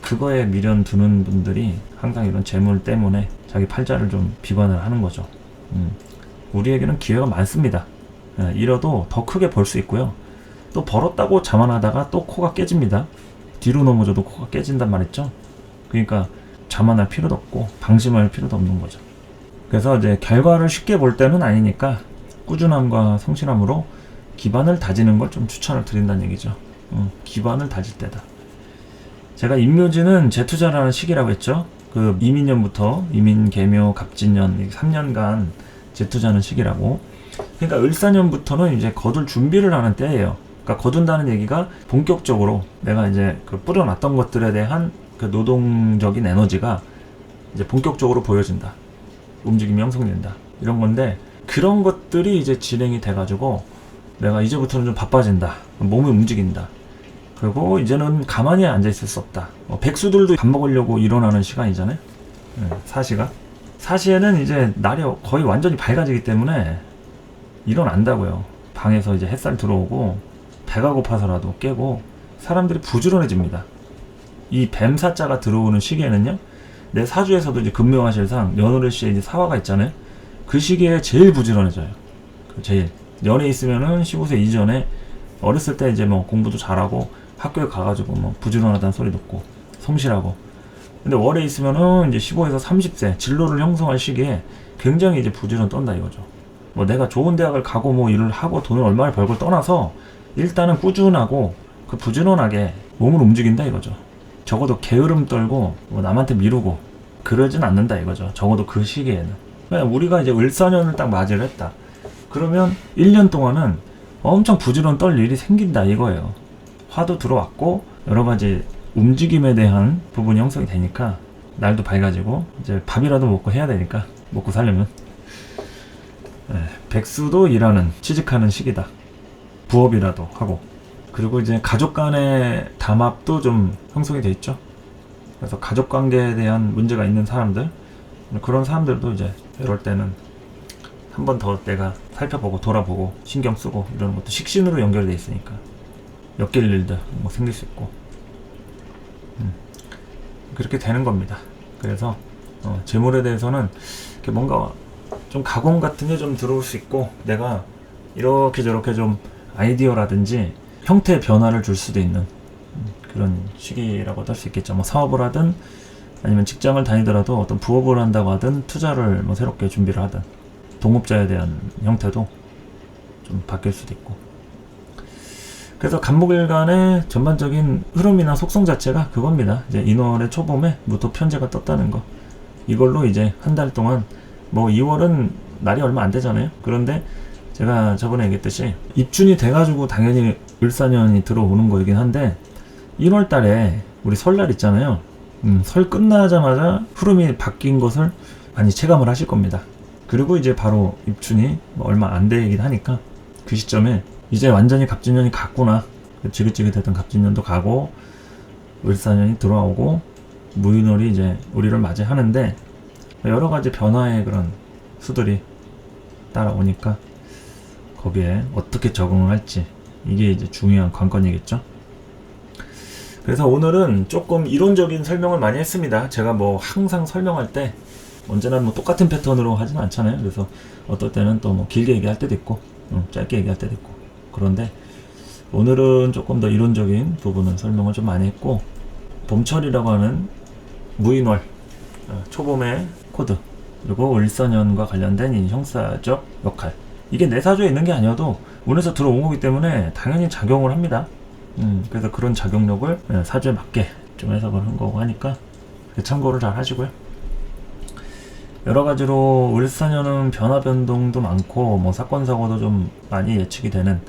그거에 미련 두는 분들이 항상 이런 재물 때문에 자기 팔자를 좀 비관을 하는 거죠. 우리에게는 기회가 많습니다. 잃어도 더 크게 벌 수 있고요. 또 벌었다고 자만하다가 또 코가 깨집니다. 뒤로 넘어져도 코가 깨진단 말이죠. 그러니까 자만할 필요도 없고 방심할 필요도 없는 거죠. 그래서 이제 결과를 쉽게 볼 때는 아니니까 꾸준함과 성실함으로 기반을 다지는 걸 좀 추천을 드린다는 얘기죠. 기반을 다질 때다. 제가 임묘지는 재투자라는 시기라고 했죠. 그 이민년부터 이민, 개묘, 갑진년 3년간 재투자는 시기라고. 그러니까 을사년부터는 이제 거둘 준비를 하는 때예요. 그러니까 거둔다는 얘기가 본격적으로 내가 이제 그 뿌려놨던 것들에 대한 그 노동적인 에너지가 이제 본격적으로 보여진다. 움직임이 형성된다. 이런 건데 그런 것들이 이제 진행이 돼가지고 내가 이제부터는 좀 바빠진다. 몸이 움직인다. 그리고 이제는 가만히 앉아있을 수 없다. 백수들도 밥 먹으려고 일어나는 시간이잖아요. 사시가. 사시에는 이제 날이 거의 완전히 밝아지기 때문에 일어난다고요. 방에서 이제 햇살 들어오고 배가 고파서라도 깨고 사람들이 부지런해집니다. 이 뱀사자가 들어오는 시기에는요. 내 사주에서도 이제 금묘화실상 연월일시에 이제 사화가 있잖아요. 그 시기에 제일 부지런해져요. 제일. 연애 있으면은 15세 이전에 어렸을 때 이제 뭐 공부도 잘하고 학교에 가가지고 뭐 부지런하다는 소리 듣고 성실하고. 근데 월에 있으면은 이제 15에서 30세 진로를 형성할 시기에 굉장히 이제 부지런 떤다 이거죠. 뭐 내가 좋은 대학을 가고 뭐 일을 하고 돈을 얼마를 벌고 떠나서 일단은 꾸준하고 그 부지런하게 몸을 움직인다 이거죠. 적어도 게으름 떨고 뭐 남한테 미루고 그러진 않는다 이거죠. 적어도 그 시기에는. 그러니까 우리가 이제 을사년을 딱 맞이를 했다. 그러면 1년 동안은 엄청 부지런 떨 일이 생긴다 이거예요. 화도 들어왔고 여러 가지 움직임에 대한 부분이 형성이 되니까 날도 밝아지고 이제 밥이라도 먹고 해야 되니까 먹고 살려면 백수도 일하는 취직하는 시기다. 부업이라도 하고 그리고 이제 가족 간의 담합도 좀 형성이 돼 있죠. 그래서 가족 관계에 대한 문제가 있는 사람들 그런 사람들도 이제 이럴 때는 한 번 더 내가 살펴보고 돌아보고 신경 쓰고 이런 것도 식신으로 연결이 돼 있으니까 엮일 일들 뭐 생길 수 있고 그렇게 되는 겁니다. 그래서 재물에 대해서는 이렇게 뭔가 좀 가공 같은 게 좀 들어올 수 있고 내가 이렇게 저렇게 좀 아이디어라든지 형태의 변화를 줄 수도 있는 그런 시기라고도 할 수 있겠죠. 뭐 사업을 하든 아니면 직장을 다니더라도 어떤 부업을 한다고 하든 투자를 뭐 새롭게 준비를 하든 동업자에 대한 형태도 좀 바뀔 수도 있고. 그래서 간목일간의 전반적인 흐름이나 속성 자체가 그겁니다. 이제 인월의 초봄에 무토 편제가 떴다는 거. 이걸로 이제 한 달 동안 뭐 2월은 날이 얼마 안 되잖아요. 그런데 제가 저번에 얘기했듯이 입춘이 돼가지고 당연히 을사년이 들어오는 거이긴 한데 1월 달에 우리 설날 있잖아요. 설 끝나자마자 흐름이 바뀐 것을 많이 체감을 하실 겁니다. 그리고 이제 바로 입춘이 뭐 얼마 안 되긴 하니까 그 시점에 이제 완전히 갑진년이 갔구나. 지긋지긋했던 갑진년도 가고 을사년이 들어오고 무인월이 이제 우리를 맞이하는데 여러 가지 변화의 그런 수들이 따라오니까 거기에 어떻게 적응을 할지, 이게 이제 중요한 관건이겠죠. 그래서 오늘은 조금 이론적인 설명을 많이 했습니다. 제가 뭐 항상 설명할 때 언제나 뭐 똑같은 패턴으로 하진 않잖아요. 그래서 어떨 때는 또 뭐 길게 얘기할 때도 있고 짧게 얘기할 때도 있고, 그런데 오늘은 조금 더 이론적인 부분을 설명을 좀 많이 했고, 봄철이라고 하는 무인월, 초봄의 코드, 그리고 을사년과 관련된 이 형사적 역할, 이게 내 사주에 있는 게 아니어도 운에서 들어온 거기 때문에 당연히 작용을 합니다. 그래서 그런 작용력을 사주에 맞게 좀 해석을 한 거고 하니까 참고를 잘 하시고요. 여러 가지로 을사년은 변화 변동도 많고 뭐 사건 사고도 좀 많이 예측이 되는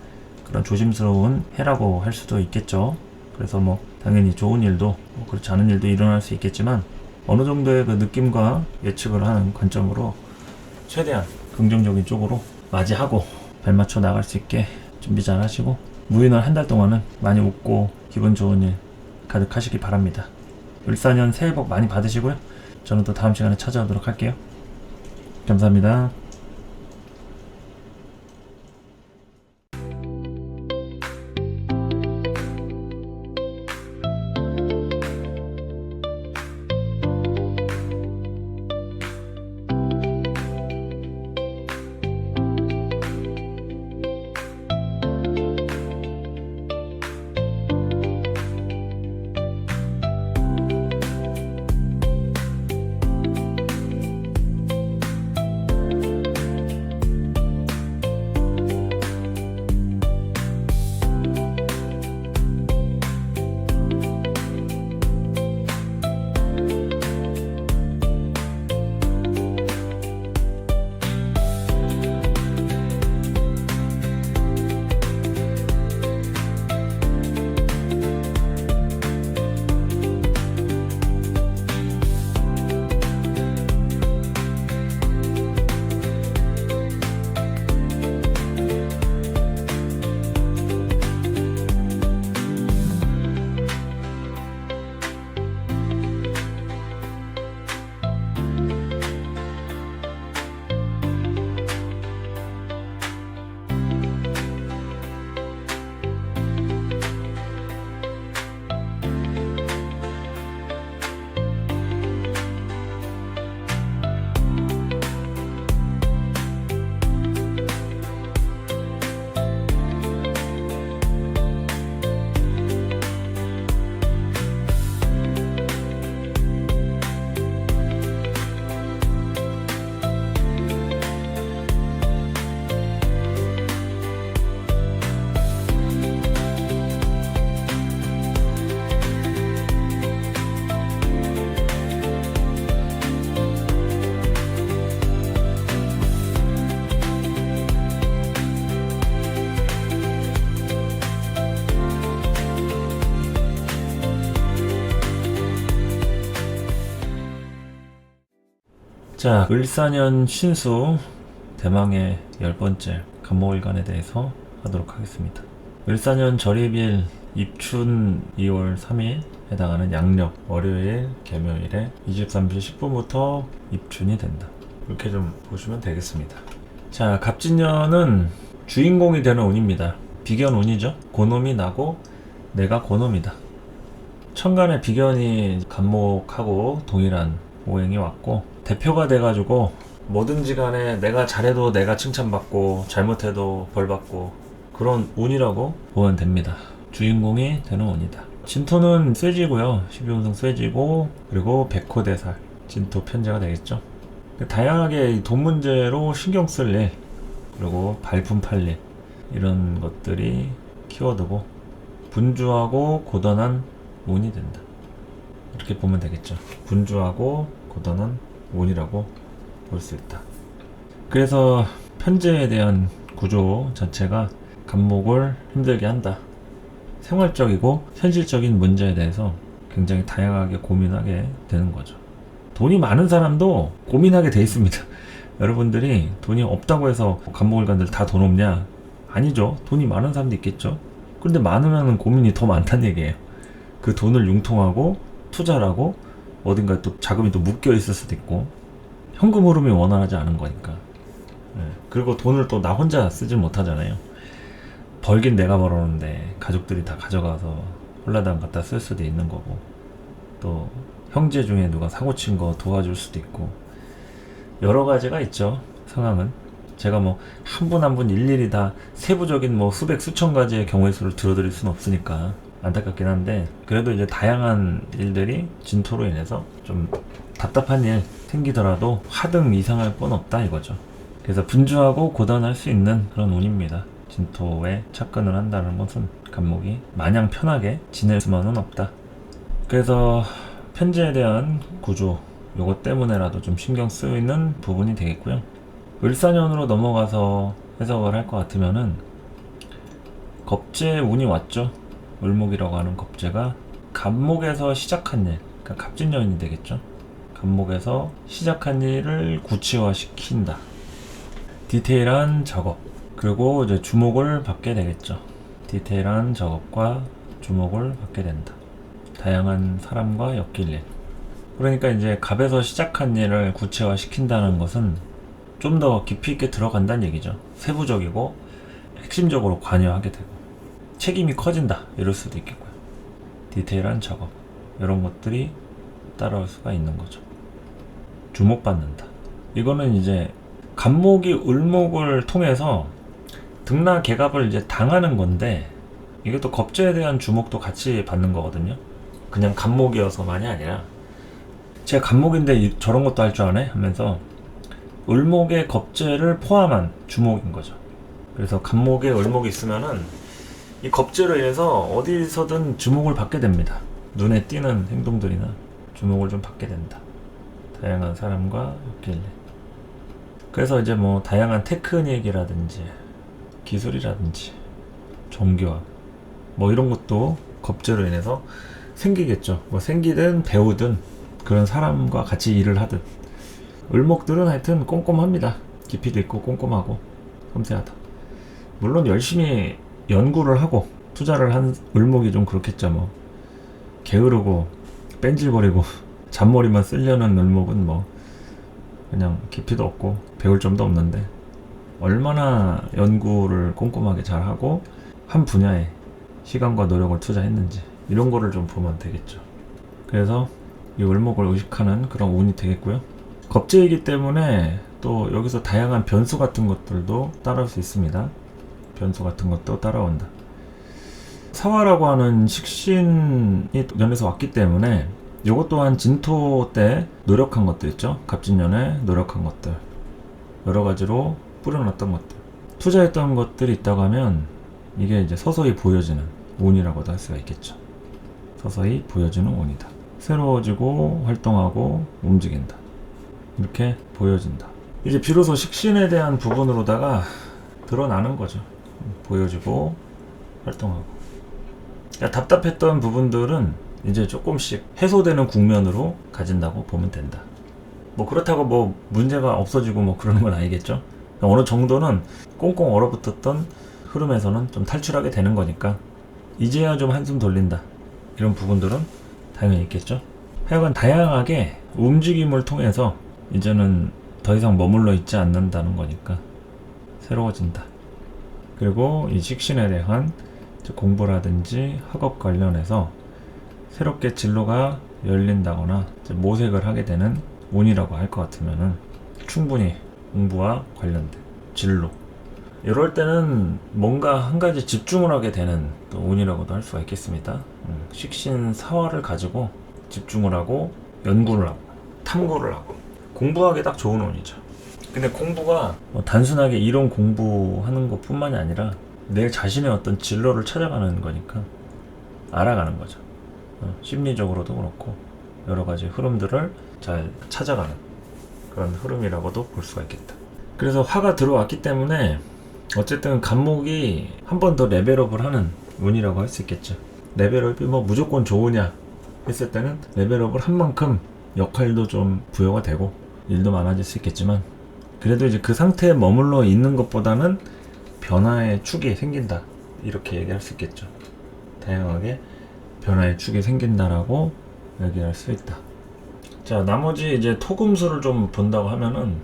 그런 조심스러운 해라고 할 수도 있겠죠. 그래서 뭐 당연히 좋은 일도 뭐 그렇지 않은 일도 일어날 수 있겠지만, 어느 정도의 그 느낌과 예측을 하는 관점으로 최대한 긍정적인 쪽으로 맞이하고 발맞춰 나갈 수 있게 준비 잘 하시고, 무인월 한 달 동안은 많이 웃고 기분 좋은 일 가득하시기 바랍니다. 을사년 새해 복 많이 받으시고요. 저는 또 다음 시간에 찾아오도록 할게요. 감사합니다. 자, 을사년 신수 대망의 10번째 간목일간에 대해서 하도록 하겠습니다. 을사년 절입일 입춘 2월 3일 해당하는 양력 월요일 개묘일에 23시 10분부터 입춘이 된다. 이렇게 좀 보시면 되겠습니다. 자, 갑진년은 주인공이 되는 운입니다. 비견운이죠. 고놈이 나고 내가 고놈이다. 천간에 비견이 간목하고 동일한 오행이 왔고, 대표가 돼가지고 뭐든지 간에 내가 잘해도 내가 칭찬받고 잘못해도 벌받고 그런 운이라고 보면 됩니다. 주인공이 되는 운이다. 진토는 쇠지고요. 12운성 쇠지고, 그리고 백호대살 진토 편제가 되겠죠. 다양하게 돈 문제로 신경 쓸 일, 그리고 발품 팔 일, 이런 것들이 키워드고 분주하고 고단한 운이 된다. 이렇게 보면 되겠죠. 분주하고 고단한 운이라고 볼 수 있다. 그래서 편제에 대한 구조 자체가 간목을 힘들게 한다. 생활적이고 현실적인 문제에 대해서 굉장히 다양하게 고민하게 되는 거죠. 돈이 많은 사람도 고민하게 돼 있습니다. 여러분들이 돈이 없다고 해서 간목일간들 다 돈 없냐? 아니죠. 돈이 많은 사람도 있겠죠. 그런데 많으면 고민이 더 많다는 얘기예요. 그 돈을 융통하고 투자를 하고 어딘가에 또 자금이 또 묶여 있을 수도 있고, 현금 흐름이 원활하지 않은 거니까. 그리고 돈을 또 나 혼자 쓰질 못하잖아요. 벌긴 내가 벌었는데 가족들이 다 가져가서 홀라당 갖다 쓸 수도 있는 거고, 또 형제 중에 누가 사고 친 거 도와줄 수도 있고, 여러 가지가 있죠. 상황은 제가 뭐 한 분 한 분 일일이 다 세부적인 뭐 수백 수천 가지의 경우의 수를 들어드릴 수는 없으니까 안타깝긴 한데, 그래도 이제 다양한 일들이 진토로 인해서 좀 답답한 일 생기더라도 화등 이상할 건 없다 이거죠. 그래서 분주하고 고단할 수 있는 그런 운입니다. 진토에 착근을 한다는 것은 간목이 마냥 편하게 지낼 수만은 없다. 그래서 편제에 대한 구조, 요것 때문에라도 좀 신경 쓰이는 부분이 되겠고요. 을사년으로 넘어가서 해석을 할 것 같으면은 겁재 운이 왔죠. 을목이라고 하는 겁재가 간목에서 시작한 일, 그러니까 갑진년이 되겠죠. 간목에서 시작한 일을 구체화시킨다. 디테일한 작업, 그리고 이제 주목을 받게 되겠죠. 디테일한 작업과 주목을 받게 된다. 다양한 사람과 엮일 일. 그러니까 이제 갑에서 시작한 일을 구체화시킨다는 것은 좀 더 깊이 있게 들어간다는 얘기죠. 세부적이고 핵심적으로 관여하게 되고 책임이 커진다 이럴 수도 있겠고요. 디테일한 작업, 이런 것들이 따라올 수가 있는 거죠. 주목받는다. 이거는 이제 간목이 을목을 통해서 등나개갑을 이제 당하는 건데, 이게 또 겁재에 대한 주목도 같이 받는 거거든요. 그냥 간목이어서만이 아니라 제가 간목인데 저런 것도 할 줄 아네 하면서 을목의 겁재를 포함한 주목인 거죠. 그래서 간목에 을목이 있으면은 이 겁재로 인해서 어디서든 주목을 받게 됩니다. 눈에 띄는 행동들이나 주목을 좀 받게 된다. 다양한 사람과 엮일 일. 그래서 이제 뭐 다양한 테크닉이라든지 기술이라든지 종교학 뭐 이런 것도 겁재로 인해서 생기겠죠. 뭐 생기든 배우든 그런 사람과 같이 일을 하든. 을목들은 하여튼 꼼꼼합니다. 깊이도 있고 꼼꼼하고 섬세하다. 물론 열심히 연구를 하고 투자를 한 을목이 좀 그렇겠죠. 뭐 게으르고 뺀질거리고 잔머리만 쓰려는 을목은 뭐 그냥 깊이도 없고 배울 점도 없는데, 얼마나 연구를 꼼꼼하게 잘하고 한 분야에 시간과 노력을 투자했는지 이런 거를 좀 보면 되겠죠. 그래서 이 을목을 의식하는 그런 운이 되겠고요. 겁재이기 때문에 또 여기서 다양한 변수 같은 것들도 따라올 수 있습니다. 변수 같은 것도 따라온다. 사화라고 하는 식신이 연에서 왔기 때문에 요것 또한 진토 때 노력한 것들 있죠. 갑진년에 노력한 것들, 여러 가지로 뿌려놨던 것들, 투자했던 것들이 있다고 하면 이게 이제 서서히 보여지는 운이라고도 할 수가 있겠죠. 서서히 보여지는 운이다. 새로워지고 활동하고 움직인다. 이렇게 보여진다. 이제 비로소 식신에 대한 부분으로다가 드러나는 거죠. 보여지고 활동하고. 그러니까 답답했던 부분들은 이제 조금씩 해소되는 국면으로 가진다고 보면 된다. 뭐 그렇다고 뭐 문제가 없어지고 뭐 그러는 건 아니겠죠. 어느 정도는 꽁꽁 얼어붙었던 흐름에서는 좀 탈출하게 되는 거니까 이제야 좀 한숨 돌린다. 이런 부분들은 당연히 있겠죠. 하여간 다양하게 움직임을 통해서 이제는 더 이상 머물러 있지 않는다는 거니까 새로워진다. 그리고 이 식신에 대한 공부라든지 학업 관련해서 새롭게 진로가 열린다거나 모색을 하게 되는 운이라고 할 것 같으면은 충분히 공부와 관련된 진로, 이럴 때는 뭔가 한 가지 집중을 하게 되는 또 운이라고도 할 수가 있겠습니다. 식신 사화를 가지고 집중을 하고 연구를 하고 탐구를 하고 공부하기 딱 좋은 운이죠. 근데 공부가 뭐 단순하게 이론 공부하는 것 뿐만이 아니라 내 자신의 어떤 진로를 찾아가는 거니까 알아가는 거죠. 심리적으로도 그렇고 여러 가지 흐름들을 잘 찾아가는 그런 흐름이라고도 볼 수가 있겠다. 그래서 화가 들어왔기 때문에 어쨌든 간목이 한 번 더 레벨업을 하는 운이라고 할 수 있겠죠. 레벨업이 뭐 무조건 좋으냐 했을 때는 레벨업을 한 만큼 역할도 좀 부여가 되고 일도 많아질 수 있겠지만, 그래도 이제 그 상태에 머물러 있는 것보다는 변화의 축이 생긴다, 이렇게 얘기할 수 있겠죠. 다양하게 변화의 축이 생긴다라고 얘기할 수 있다. 자, 나머지 이제 토금수를 좀 본다고 하면은,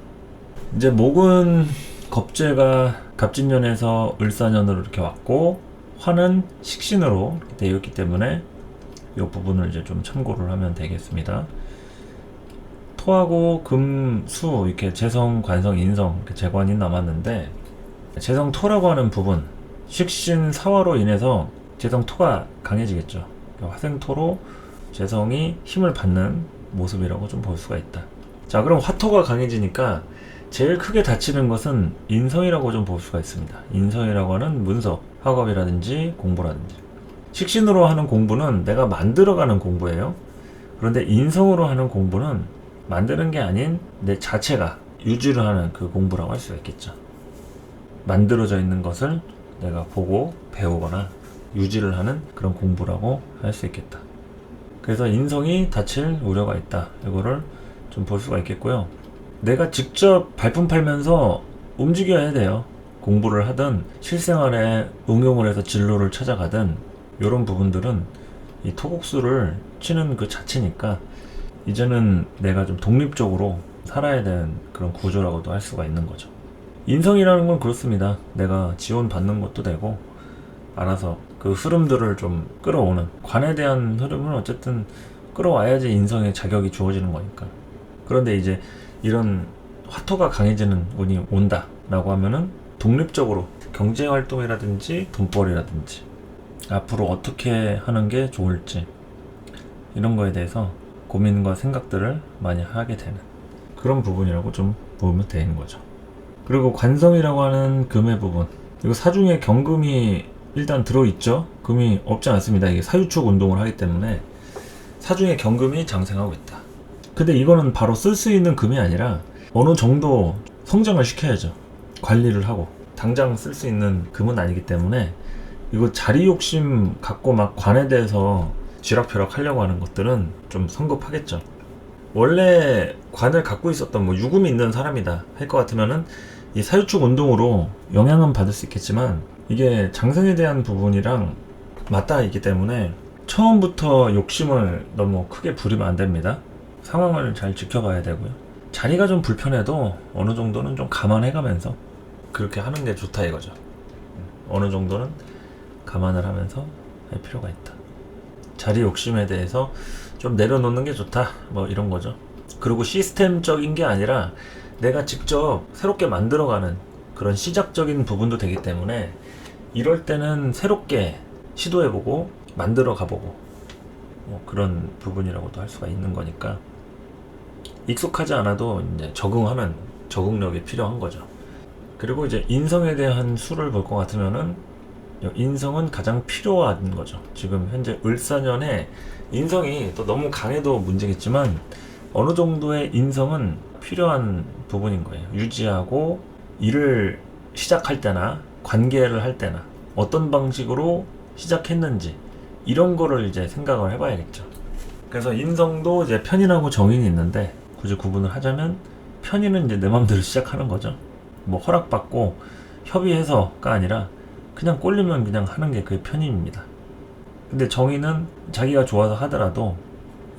이제 목은 겁재가 갑진년에서 을사년으로 이렇게 왔고 화는 식신으로 되어 있기 때문에 이 부분을 이제 좀 참고를 하면 되겠습니다. 토하고 금, 수 이렇게 재성, 관성, 인성 이렇게 재관이 남았는데 재성 토라고 하는 부분 식신 사화로 인해서 재성 토가 강해지겠죠. 화생토로 재성이 힘을 받는 모습이라고 좀 볼 수가 있다. 자, 그럼 화토가 강해지니까 제일 크게 다치는 것은 인성이라고 좀 볼 수가 있습니다. 인성이라고 하는 문서, 학업이라든지 공부라든지. 식신으로 하는 공부는 내가 만들어가는 공부예요. 그런데 인성으로 하는 공부는 만드는 게 아닌 내 자체가 유지를 하는 그 공부라고 할 수가 있겠죠. 만들어져 있는 것을 내가 보고 배우거나 유지를 하는 그런 공부라고 할 수 있겠다. 그래서 인성이 다칠 우려가 있다. 이거를 좀 볼 수가 있겠고요. 내가 직접 발품 팔면서 움직여야 돼요. 공부를 하든 실생활에 응용을 해서 진로를 찾아가든 이런 부분들은 이 토국수를 치는 그 자체니까 이제는 내가 좀 독립적으로 살아야 되는 그런 구조라고도 할 수가 있는 거죠. 인성이라는 건 그렇습니다. 내가 지원 받는 것도 되고 알아서 그 흐름들을 좀 끌어오는, 관에 대한 흐름은 어쨌든 끌어와야지 인성의 자격이 주어지는 거니까. 그런데 이제 이런 화토가 강해지는 운이 온다 라고 하면은 독립적으로 경제활동이라든지 돈벌이라든지 앞으로 어떻게 하는 게 좋을지 이런 거에 대해서 고민과 생각들을 많이 하게 되는 그런 부분이라고 좀 보면 되는 거죠. 그리고 관성이라고 하는 금의 부분, 이거 사중에 경금이 일단 들어있죠. 금이 없지 않습니다. 이게 사유축 운동을 하기 때문에 사중에 경금이 장생하고 있다. 근데 이거는 바로 쓸 수 있는 금이 아니라 어느 정도 성장을 시켜야죠. 관리를 하고 당장 쓸 수 있는 금은 아니기 때문에 이거 자리 욕심 갖고 막 관에 대해서 쥐락펴락 하려고 하는 것들은 좀 성급하겠죠. 원래 관을 갖고 있었던 뭐 유금이 있는 사람이다 할 것 같으면은 이 사유축 운동으로 영향은 받을 수 있겠지만 이게 장생에 대한 부분이랑 맞닿아 있기 때문에 처음부터 욕심을 너무 크게 부리면 안 됩니다. 상황을 잘 지켜봐야 되고요. 자리가 좀 불편해도 어느 정도는 좀 감안해 가면서 그렇게 하는 게 좋다 이거죠. 어느 정도는 감안을 하면서 할 필요가 있다. 자리 욕심에 대해서 좀 내려놓는 게 좋다 뭐 이런 거죠. 그리고 시스템적인 게 아니라 내가 직접 새롭게 만들어가는 그런 시작적인 부분도 되기 때문에 이럴 때는 새롭게 시도해보고 만들어 가보고 뭐 그런 부분이라고도 할 수가 있는 거니까 익숙하지 않아도 이제 적응하는 적응력이 필요한 거죠. 그리고 이제 인성에 대한 수를 볼 것 같으면은 인성은 가장 필요한 거죠. 지금 현재 을사년에 인성이 또 너무 강해도 문제겠지만 어느 정도의 인성은 필요한 부분인 거예요. 유지하고 일을 시작할 때나 관계를 할 때나 어떤 방식으로 시작했는지 이런 거를 이제 생각을 해봐야겠죠. 그래서 인성도 이제 편인하고 정인이 있는데 굳이 구분을 하자면 편인은 이제 내 마음대로 시작하는 거죠. 뭐 허락받고 협의해서가 아니라 그냥 꼴리면 그냥 하는 게 그게 편인입니다. 근데 정인은 자기가 좋아서 하더라도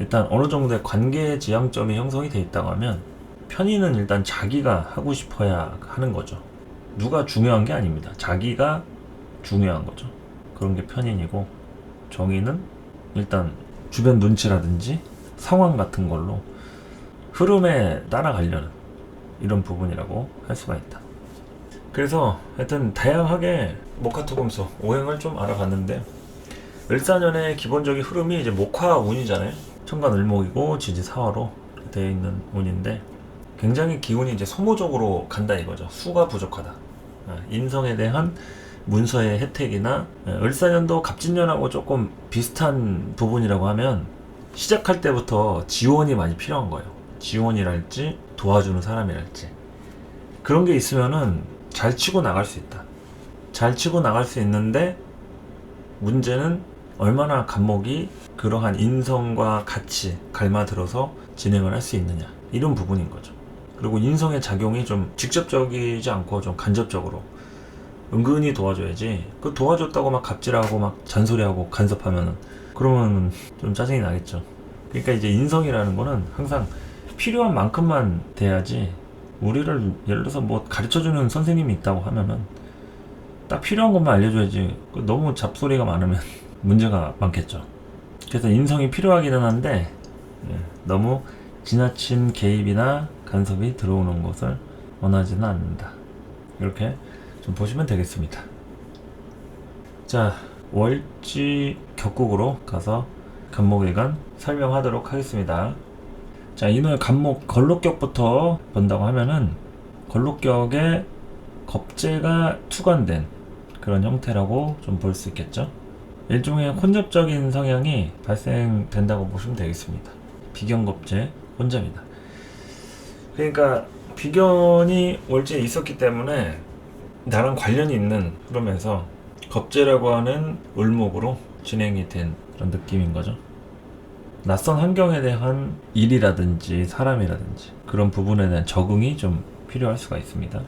일단 어느 정도의 관계 지향점이 형성이 돼 있다고 하면 편인은 일단 자기가 하고 싶어야 하는 거죠. 누가 중요한 게 아닙니다. 자기가 중요한 거죠. 그런 게 편인이고 정인은 일단 주변 눈치라든지 상황 같은 걸로 흐름에 따라가려는 이런 부분이라고 할 수가 있다. 그래서 하여튼 다양하게 목화토금수 오행을 좀 알아봤는데 을사년의 기본적인 흐름이 이제 목화운이잖아요. 천간을목이고 지지사화로 되어 있는 운인데 굉장히 기운이 이제 소모적으로 간다 이거죠. 수가 부족하다. 인성에 대한 문서의 혜택이나 을사년도 갑진년하고 조금 비슷한 부분이라고 하면 시작할 때부터 지원이 많이 필요한 거예요. 지원이랄지 도와주는 사람이랄지 그런 게 있으면은 잘 치고 나갈 수 있다. 잘 치고 나갈 수 있는데 문제는 얼마나 간목이 그러한 인성과 같이 갈마들어서 진행을 할 수 있느냐 이런 부분인 거죠. 그리고 인성의 작용이 좀 직접적이지 않고 좀 간접적으로 은근히 도와줘야지 그 도와줬다고 막 갑질하고 막 잔소리하고 간섭하면은 그러면 좀 짜증이 나겠죠. 그러니까 이제 인성이라는 거는 항상 필요한 만큼만 돼야지 우리를 예를 들어서 뭐 가르쳐주는 선생님이 있다고 하면은 딱 필요한 것만 알려줘야지. 너무 잡소리가 많으면 문제가 많겠죠. 그래서 인성이 필요하기는 한데 너무 지나친 개입이나 간섭이 들어오는 것을 원하지는 않는다. 이렇게 좀 보시면 되겠습니다. 자, 월지 격국으로 가서 간목일간 설명하도록 하겠습니다. 자, 이노의 간목 걸록격부터 본다고 하면은 걸록격에 겁재가 투관된 그런 형태라고 좀 볼 수 있겠죠. 일종의 혼잡적인 성향이 발생된다고 보시면 되겠습니다. 비견겁재 혼잡이다. 그러니까 비견이 월지에 있었기 때문에 나랑 관련이 있는 그러면서 겁재라고 하는 을목으로 진행이 된 그런 느낌인 거죠. 낯선 환경에 대한 일이라든지 사람이라든지 그런 부분에 대한 적응이 좀 필요할 수가 있습니다.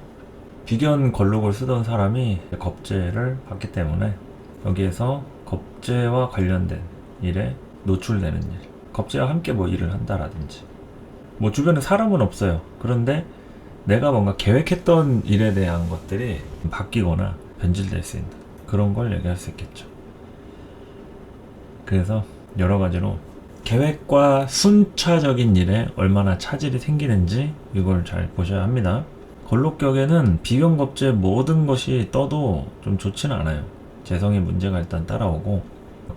비견 걸록을 쓰던 사람이 겁재를 받기 때문에 여기에서 겁재와 관련된 일에 노출되는 일, 겁재와 함께 뭐 일을 한다라든지 뭐 주변에 사람은 없어요. 그런데 내가 뭔가 계획했던 일에 대한 것들이 바뀌거나 변질될 수 있는 그런 걸 얘기할 수 있겠죠. 그래서 여러 가지로 계획과 순차적인 일에 얼마나 차질이 생기는지 이걸 잘 보셔야 합니다. 걸록격에는 비견겁재 모든 것이 떠도 좀 좋지는 않아요. 재성의 문제가 일단 따라오고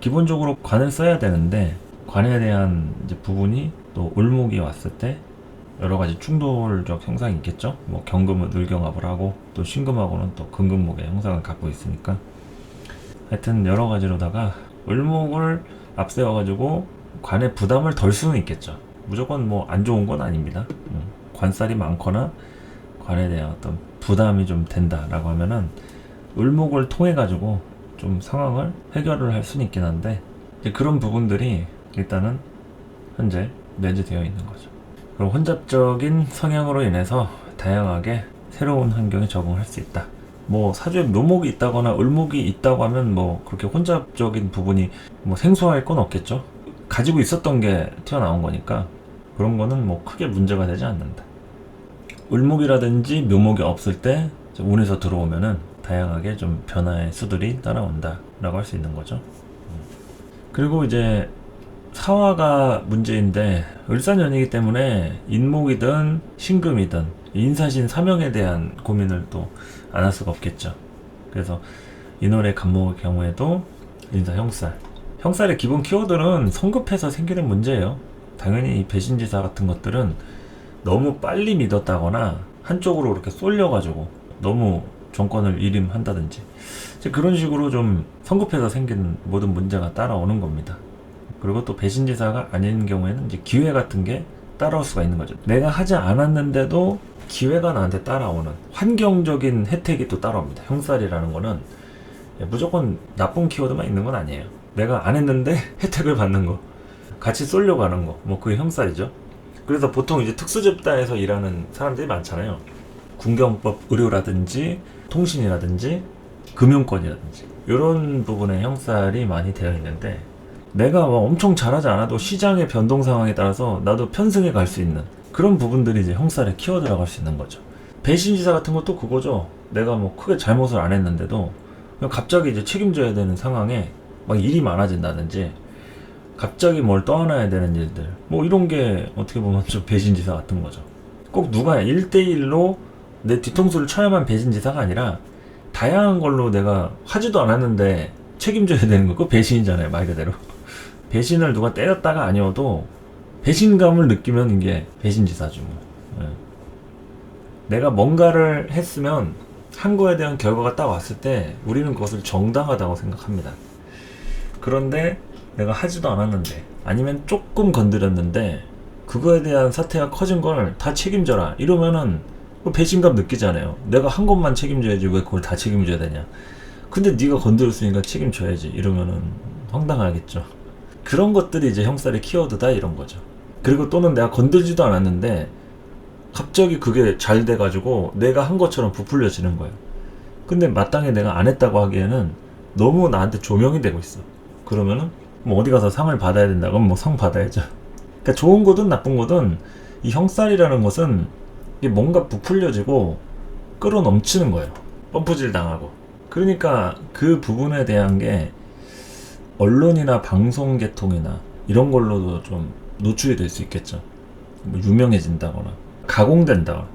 기본적으로 관을 써야 되는데 관에 대한 이제 부분이 또 을목이 왔을 때 여러 가지 충돌적 형상이 있겠죠. 뭐 경금은 을경합을 하고 또 신금하고는 또 금금목의 형상을 갖고 있으니까 하여튼 여러 가지로다가 을목을 앞세워가지고 관에 부담을 덜 수는 있겠죠. 무조건 뭐 안 좋은 건 아닙니다. 관살이 많거나 관에 대한 어떤 부담이 좀 된다라고 하면은 을목을 통해 가지고 좀 상황을 해결을 할 수는 있긴 한데 그런 부분들이 일단은 현재 내재되어 있는 거죠. 그럼 혼잡적인 성향으로 인해서 다양하게 새로운 환경에 적응할 수 있다. 뭐 사주에 묘목이 있다거나 을목이 있다고 하면 뭐 그렇게 혼잡적인 부분이 뭐 생소할 건 없겠죠. 가지고 있었던 게 튀어나온 거니까 그런 거는 뭐 크게 문제가 되지 않는다. 을목이라든지 묘목이 없을 때 운에서 들어오면은 다양하게 좀 변화의 수들이 따라온다 라고 할 수 있는 거죠. 그리고 이제 사화가 문제인데 을사년이기 때문에 인목이든 신금이든 인사신 사명에 대한 고민을 또 안 할 수가 없겠죠. 그래서 인월의 간목의 경우에도 인사 형살, 형살의 기본 키워드는 성급해서 생기는 문제예요. 당연히 이 배신지사 같은 것들은 너무 빨리 믿었다거나 한쪽으로 이렇게 쏠려가지고 너무 정권을 일임한다든지 그런 식으로 좀 성급해서 생긴 모든 문제가 따라오는 겁니다. 그리고 또 배신지사가 아닌 경우에는 이제 기회 같은 게 따라올 수가 있는 거죠. 내가 하지 않았는데도 기회가 나한테 따라오는 환경적인 혜택이 또 따라옵니다. 형살이라는 거는 무조건 나쁜 키워드만 있는 건 아니에요. 내가 안 했는데 혜택을 받는 거, 같이 쏠려가는 거, 뭐 그게 형살이죠. 그래서 보통 이제 특수집단에서 일하는 사람들이 많잖아요. 군경법 의료라든지 통신이라든지 금융권이라든지 이런 부분에 형살이 많이 되어 있는데 내가 막 엄청 잘하지 않아도 시장의 변동 상황에 따라서 나도 편승해 갈 수 있는 그런 부분들이 이제 형살의 키워드라고 할 수 있는 거죠. 배신지사 같은 것도 그거죠. 내가 뭐 크게 잘못을 안 했는데도 그냥 갑자기 이제 책임져야 되는 상황에 막 일이 많아진다든지 갑자기 뭘 떠안아야 되는 일들 뭐 이런 게 어떻게 보면 좀 배신지사 같은 거죠. 꼭 누가 1대1로 내 뒤통수를 쳐야만 배신지사가 아니라 다양한 걸로 내가 하지도 않았는데 책임져야 되는 거 그거 배신이잖아요. 말 그대로 배신을 누가 때렸다가 아니어도 배신감을 느끼면 이게 배신지사죠. 뭐. 내가 뭔가를 했으면 한 거에 대한 결과가 딱 왔을 때 우리는 그것을 정당하다고 생각합니다. 그런데 내가 하지도 않았는데 아니면 조금 건드렸는데 그거에 대한 사태가 커진 걸 다 책임져라 이러면은 배신감 느끼잖아요. 내가 한 것만 책임져야지 왜 그걸 다 책임져야 되냐. 근데 네가 건드렸으니까 책임져야지 이러면은 황당하겠죠. 그런 것들이 이제 형살의 키워드다 이런 거죠. 그리고 또는 내가 건들지도 않았는데 갑자기 그게 잘 돼가지고 내가 한 것처럼 부풀려지는 거예요. 근데 마땅히 내가 안 했다고 하기에는 너무 나한테 조명이 되고 있어. 그러면은 뭐 어디 가서 상을 받아야 된다 그러면 뭐 상 받아야죠. 그러니까 좋은 거든 나쁜 거든 이 형살이라는 것은 이게 뭔가 부풀려지고 끌어넘치는 거예요. 펌프질 당하고. 그러니까 그 부분에 대한 게 언론이나 방송 계통이나 이런 걸로도 좀 노출이 될 수 있겠죠. 뭐 유명해진다거나 가공된다거나.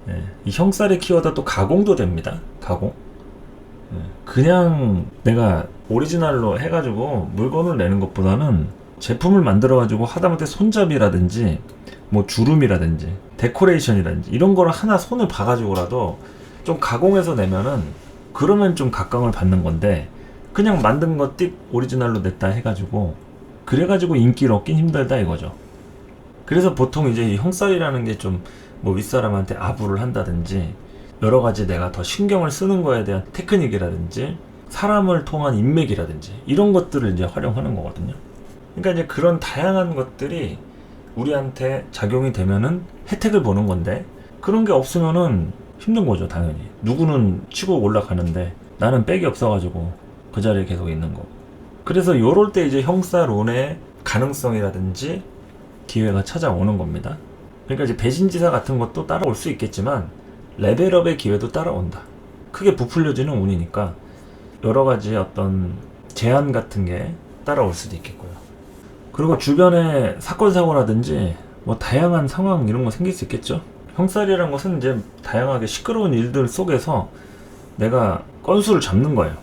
예, 이 형살의 키워드 또 가공도 됩니다. 가공. 예, 그냥 내가 오리지널로 해가지고 물건을 내는 것보다는 제품을 만들어가지고 하다못해 손잡이라든지 뭐 주름이라든지 데코레이션이라든지 이런 거를 하나 손을 봐가지고라도 좀 가공해서 내면은 그러면 좀 각광을 받는 건데, 그냥 만든 거 띡 오리지널로 냈다 해가지고 그래가지고 인기를 얻긴 힘들다 이거죠. 그래서 보통 이제 이 형살이라는 게 좀 뭐 윗사람한테 아부를 한다든지 여러 가지 내가 더 신경을 쓰는 거에 대한 테크닉이라든지 사람을 통한 인맥이라든지 이런 것들을 이제 활용하는 거거든요. 그러니까 이제 그런 다양한 것들이 우리한테 작용이 되면은 혜택을 보는 건데, 그런 게 없으면은 힘든 거죠, 당연히. 누구는 치고 올라가는데 나는 백이 없어가지고 그 자리에 계속 있는 거고. 그래서 요럴 때 이제 형사론의 가능성이라든지 기회가 찾아오는 겁니다. 그러니까 이제 배신지사 같은 것도 따라올 수 있겠지만 레벨업의 기회도 따라온다. 크게 부풀려지는 운이니까 여러 가지 어떤 제한 같은 게 따라올 수도 있겠고요. 그리고 주변에 사건 사고라든지 뭐 다양한 상황 이런 거 생길 수 있겠죠. 형살이라는 것은 이제 다양하게 시끄러운 일들 속에서 내가 건수를 잡는 거예요.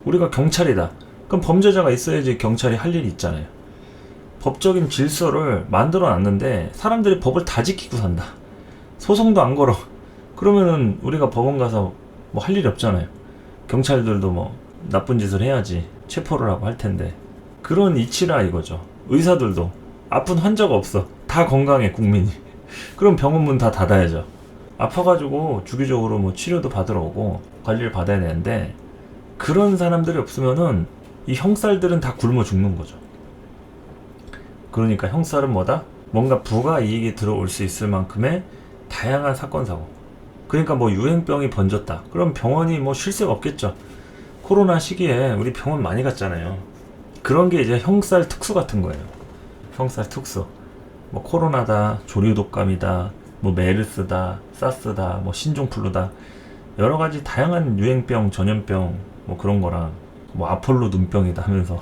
우리가 경찰이다. 그럼 범죄자가 있어야지 경찰이 할 일이 있잖아요. 법적인 질서를 만들어 놨는데 사람들이 법을 다 지키고 산다. 소송도 안 걸어. 그러면은 우리가 법원 가서 뭐 할 일이 없잖아요. 경찰들도 뭐 나쁜 짓을 해야지 체포를 하고 할 텐데, 그런 이치라 이거죠. 의사들도 아픈 환자가 없어. 다 건강해 국민이. 그럼 병원 문 다 닫아야죠. 아파가지고 주기적으로 뭐 치료도 받으러 오고 관리를 받아야 되는데, 그런 사람들이 없으면은 이 형살들은 다 굶어 죽는 거죠. 그러니까 형살은 뭐다? 뭔가 부가 이익이 들어올 수 있을 만큼의 다양한 사건 사고. 그러니까 뭐 유행병이 번졌다. 그럼 병원이 뭐 쉴 새가 없겠죠. 코로나 시기에 우리 병원 많이 갔잖아요. 그런 게 이제 형살 특수 같은 거예요. 형살 특수. 뭐 코로나다, 조류독감이다, 뭐 메르스다, 사스다, 뭐 신종플루다, 여러 가지 다양한 유행병, 전염병 뭐 그런 거랑 뭐 아폴로 눈병이다 하면서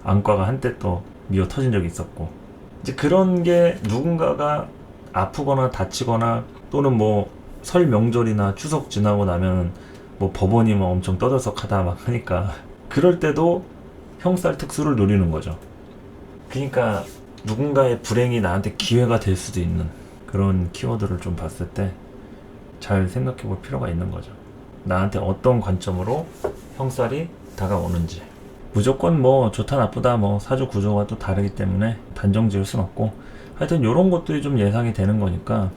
안과가 한때 또 미어 터진 적이 있었고, 이제 그런 게 누군가가 아프거나 다치거나 또는 뭐 설 명절이나 추석 지나고 나면 뭐 법원이 뭐 엄청 떠들썩하다 막 하니까 그럴 때도 형살 특수를 노리는 거죠. 그러니까 누군가의 불행이 나한테 기회가 될 수도 있는 그런 키워드를 좀 봤을 때 잘 생각해 볼 필요가 있는 거죠. 나한테 어떤 관점으로 형살이 다가오는지. 무조건 뭐 좋다 나쁘다 뭐 사주 구조가 또 다르기 때문에 단정 지을 순 없고, 하여튼 요런 것들이 좀 예상이 되는 거니까,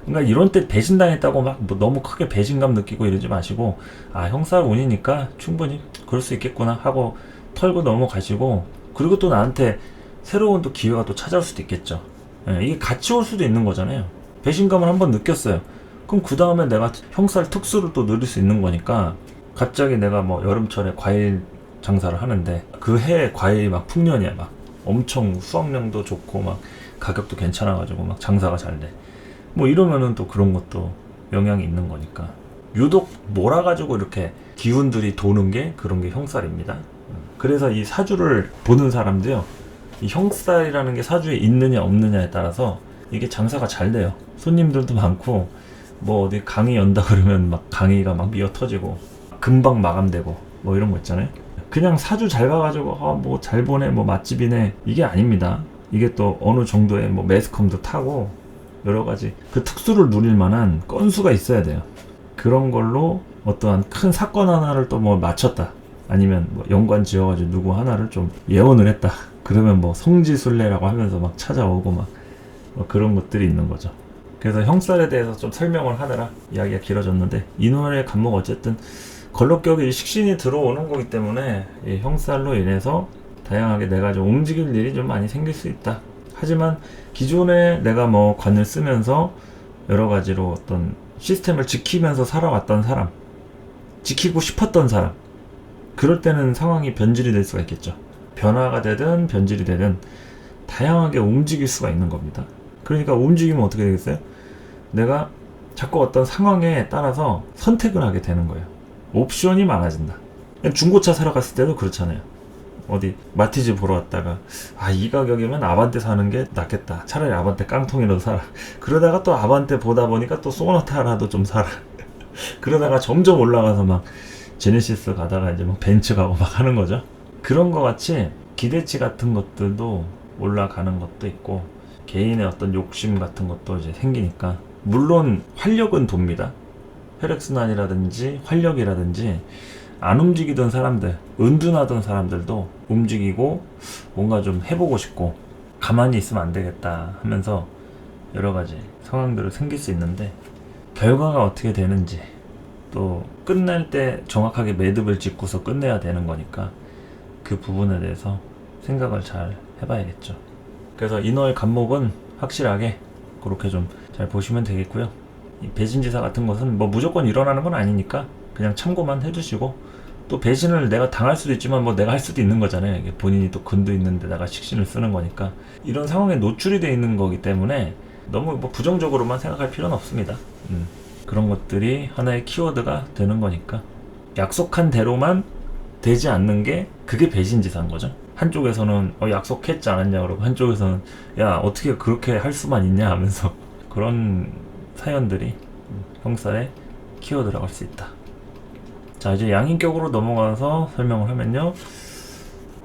그러니까 이런 때 배신당했다고 막 뭐 너무 크게 배신감 느끼고 이러지 마시고, 아 형살 운이니까 충분히 그럴 수 있겠구나 하고 털고 넘어가시고, 그리고 또 나한테 새로운 또 기회가 또 찾아올 수도 있겠죠. 예, 이게 같이 올 수도 있는 거잖아요. 배신감을 한번 느꼈어요. 그럼 그 다음에 내가 형살 특수를 또 누릴 수 있는 거니까, 갑자기 내가 뭐 여름철에 과일 장사를 하는데 그 해에 과일이 막 풍년이야. 막 엄청 수확량도 좋고 막 가격도 괜찮아가지고 막 장사가 잘 돼. 뭐 이러면은 또 그런 것도 영향이 있는 거니까, 유독 몰아가지고 이렇게 기운들이 도는 게 그런 게 형살입니다. 그래서 이 사주를 보는 사람도요, 이 형살이라는 게 사주에 있느냐 없느냐에 따라서 이게 장사가 잘 돼요. 손님들도 많고, 뭐 어디 강의 연다 그러면 막 강의가 막 미어 터지고 금방 마감되고 뭐 이런 거 있잖아요. 그냥 사주 잘 봐가지고 뭐 잘 보네, 뭐 맛집이네, 이게 아닙니다. 이게 또 어느 정도의 뭐 매스컴도 타고 여러 가지 그 특수를 누릴 만한 건수가 있어야 돼요. 그런 걸로 어떠한 큰 사건 하나를 또 뭐 맞췄다, 아니면 뭐 연관 지어가지고 누구 하나를 좀 예언을 했다, 그러면 뭐 성지순례라고 하면서 막 찾아오고 막 뭐 그런 것들이 있는 거죠. 그래서 형살에 대해서 좀 설명을 하느라 이야기가 길어졌는데, 이놈의 간목 어쨌든 걸럭격이 식신이 들어오는 거기 때문에 이 형살로 인해서 다양하게 내가 좀 움직일 일이 좀 많이 생길 수 있다. 하지만 기존에 내가 뭐 관을 쓰면서 여러 가지로 어떤 시스템을 지키면서 살아왔던 사람, 지키고 싶었던 사람, 그럴 때는 상황이 변질이 될 수가 있겠죠. 변화가 되든 변질이 되든 다양하게 움직일 수가 있는 겁니다. 그러니까 움직이면 어떻게 되겠어요? 내가 자꾸 어떤 상황에 따라서 선택을 하게 되는 거예요. 옵션이 많아진다. 중고차 사러 갔을 때도 그렇잖아요. 어디 마티즈 보러 왔다가 이 가격이면 아반떼 사는 게 낫겠다. 차라리 아반떼 깡통이라도 사라. 그러다가 또 아반떼 보다 보니까 또 소나타라도 좀 사라. 그러다가 점점 올라가서 막 제네시스 가다가 이제 막 벤츠 가고 막 하는 거죠. 그런 거 같이 기대치 같은 것들도 올라가는 것도 있고 개인의 어떤 욕심 같은 것도 이제 생기니까, 물론 활력은 돕니다. 혈액순환이라든지 활력이라든지 안 움직이던 사람들, 은둔하던 사람들도 움직이고 뭔가 좀 해보고 싶고 가만히 있으면 안 되겠다 하면서 여러 가지 상황들이 생길 수 있는데, 결과가 어떻게 되는지, 또 끝날 때 정확하게 매듭을 짓고서 끝내야 되는 거니까 그 부분에 대해서 생각을 잘 해봐야겠죠. 그래서 이너의 간목은 확실하게 그렇게 좀 잘 보시면 되겠고요. 이 배신지사 같은 것은 뭐 무조건 일어나는 건 아니니까 그냥 참고만 해주시고, 또 배신을 내가 당할 수도 있지만 뭐 내가 할 수도 있는 거잖아요. 이게 본인이 또 근도 있는 데다가 식신을 쓰는 거니까 이런 상황에 노출이 되어 있는 거기 때문에 너무 뭐 부정적으로만 생각할 필요는 없습니다. 그런 것들이 하나의 키워드가 되는 거니까 약속한 대로만 되지 않는 게 그게 배신지사인 거죠. 한쪽에서는 약속했지 않았냐 그러고 한쪽에서는 야 어떻게 그렇게 할 수만 있냐 하면서 그런 사연들이 형살의 키워드라고 할 수 있다. 자, 이제 양인격으로 넘어가서 설명을 하면요,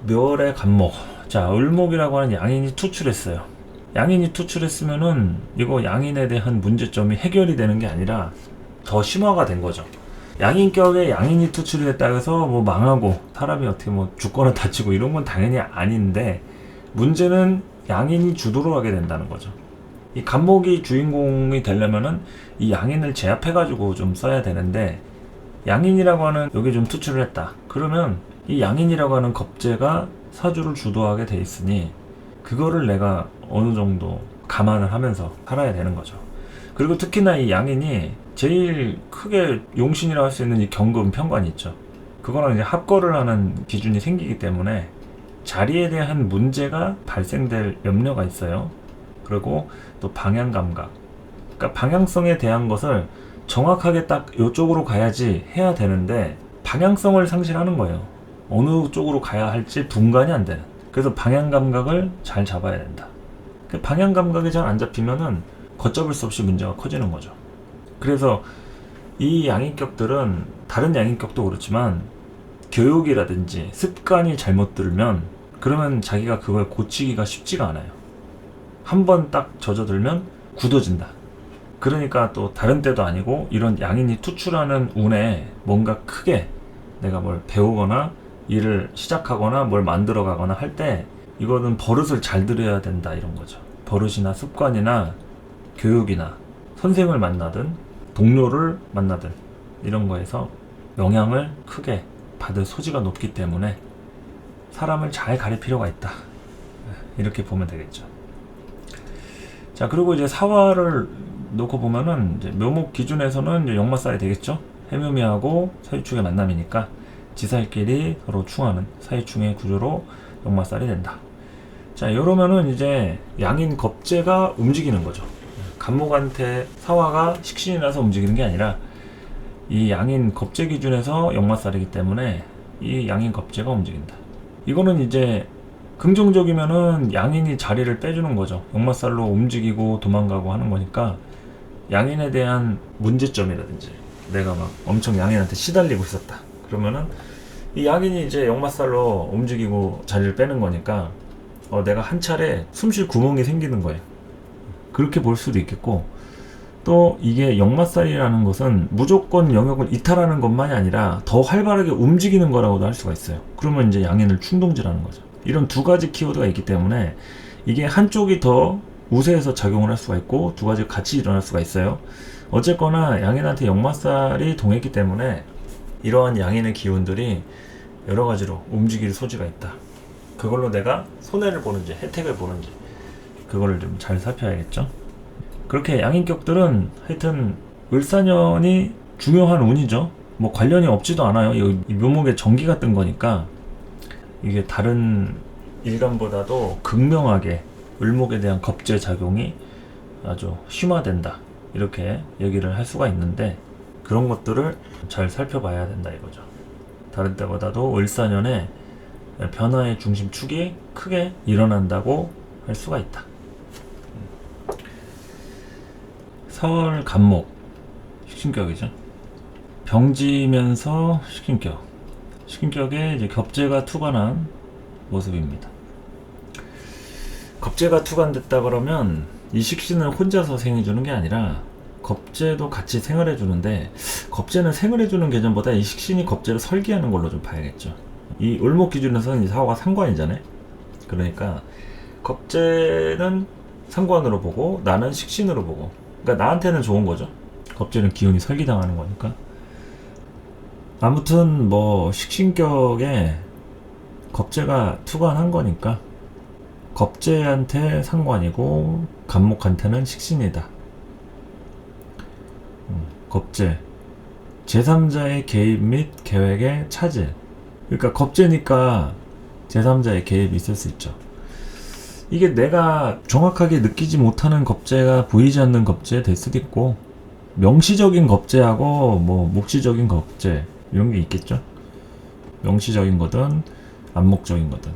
묘월의 간목. 자, 을목이라고 하는 양인이 투출했어요. 양인이 투출했으면은 이거 양인에 대한 문제점이 해결이 되는 게 아니라 더 심화가 된 거죠. 양인격에 양인이 투출이 됐다 해서 뭐 망하고 사람이 어떻게 뭐 죽거나 다치고 이런 건 당연히 아닌데, 문제는 양인이 주도를 하게 된다는 거죠. 이 간목이 주인공이 되려면은 이 양인을 제압해가지고 좀 써야 되는데, 양인이라고 하는 여기 좀 투출을 했다. 그러면 이 양인이라고 하는 겁재가 사주를 주도하게 돼 있으니 그거를 내가 어느 정도 감안을 하면서 살아야 되는 거죠. 그리고 특히나 이 양인이 제일 크게 용신이라고 할 수 있는 이 경금 편관이 있죠. 그거랑 이제 합거를 하는 기준이 생기기 때문에 자리에 대한 문제가 발생될 염려가 있어요. 그리고 또 방향 감각, 그러니까 방향성에 대한 것을 정확하게 딱 이쪽으로 가야지 해야 되는데 방향성을 상실하는 거예요. 어느 쪽으로 가야 할지 분간이 안 되는. 그래서 방향 감각을 잘 잡아야 된다. 그 방향 감각이 잘 안 잡히면은 걷잡을 수 없이 문제가 커지는 거죠. 그래서 이 양인격들은 다른 양인격도 그렇지만 교육이라든지 습관이 잘못 들면 그러면 자기가 그걸 고치기가 쉽지가 않아요. 한번 딱 젖어들면 굳어진다. 그러니까 또 다른 때도 아니고 이런 양인이 투출하는 운에 뭔가 크게 내가 뭘 배우거나 일을 시작하거나 뭘 만들어 가거나 할 때 이거는 버릇을 잘 들여야 된다, 이런 거죠. 버릇이나 습관이나 교육이나 선생을 만나든 동료를 만나든 이런 거에서 영향을 크게 받을 소지가 높기 때문에 사람을 잘 가릴 필요가 있다, 이렇게 보면 되겠죠. 자, 그리고 이제 사화를 놓고 보면은 이제 묘목 기준에서는 이제 역마살이 되겠죠. 해묘미하고 사유충의 만남이니까 지살끼리 서로 충하는 사유충의 구조로 역마살이 된다. 자, 이러면은 이제 양인 겁재가 움직이는 거죠. 간목한테 사화가 식신이라서 움직이는 게 아니라 이 양인 겁재 기준에서 역마살이기 때문에 이 양인 겁재가 움직인다. 이거는 이제 긍정적이면은 양인이 자리를 빼주는 거죠. 역마살로 움직이고 도망가고 하는 거니까 양인에 대한 문제점이라든지 내가 막 엄청 양인한테 시달리고 있었다. 그러면은 이 양인이 이제 역마살로 움직이고 자리를 빼는 거니까 내가 한 차례 숨쉴 구멍이 생기는 거예요. 그렇게 볼 수도 있겠고, 또 이게 역마살이라는 것은 무조건 영역을 이탈하는 것만이 아니라 더 활발하게 움직이는 거라고도 할 수가 있어요. 그러면 이제 양인을 충동질하는 거죠. 이런 두 가지 키워드가 있기 때문에 이게 한쪽이 더 우세해서 작용을 할 수가 있고 두 가지가 같이 일어날 수가 있어요. 어쨌거나 양인한테 역마살이 동했기 때문에 이러한 양인의 기운들이 여러 가지로 움직일 소지가 있다. 그걸로 내가 손해를 보는지 혜택을 보는지 그거를 좀 잘 살펴야겠죠. 그렇게 양인격들은 하여튼 을사년이 중요한 운이죠. 뭐 관련이 없지도 않아요. 이 묘목에 정기가 뜬 거니까 이게 다른 일간보다도 극명하게 을목에 대한 겁재 작용이 아주 심화된다, 이렇게 얘기를 할 수가 있는데, 그런 것들을 잘 살펴봐야 된다 이거죠. 다른 때보다도 을사년에 변화의 중심축이 크게 일어난다고 할 수가 있다. 4월 간목 식신격이죠. 병지면서 식신격. 식신격에 이제 겁재가 투관한 모습입니다. 겁재가 투관됐다 그러면 이 식신을 혼자서 생해주는 게 아니라 겁재도 같이 생을 해주는데, 겁재는 생을 해주는 개념보다 이 식신이 겁재를 설계하는 걸로 좀 봐야겠죠. 이 을목 기준에서는 이 사화가 상관이잖아요. 그러니까 겁재는 상관으로 보고 나는 식신으로 보고, 그러니까 나한테는 좋은 거죠. 겁재는 기운이 설기당하는 거니까. 아무튼 뭐 식신격에 겁재가 투관한 거니까 겁재한테 상관이고 간목한테는 식신이다. 겁재, 제3자의 개입 및 계획의 차질. 그러니까 겁재니까 제3자의 개입이 있을 수 있죠. 이게 내가 정확하게 느끼지 못하는 겁재가 보이지 않는 겁재 될 수도 있고, 명시적인 겁재하고 뭐 묵시적인 겁재 이런 게 있겠죠. 명시적인 거든 암묵적인 거든,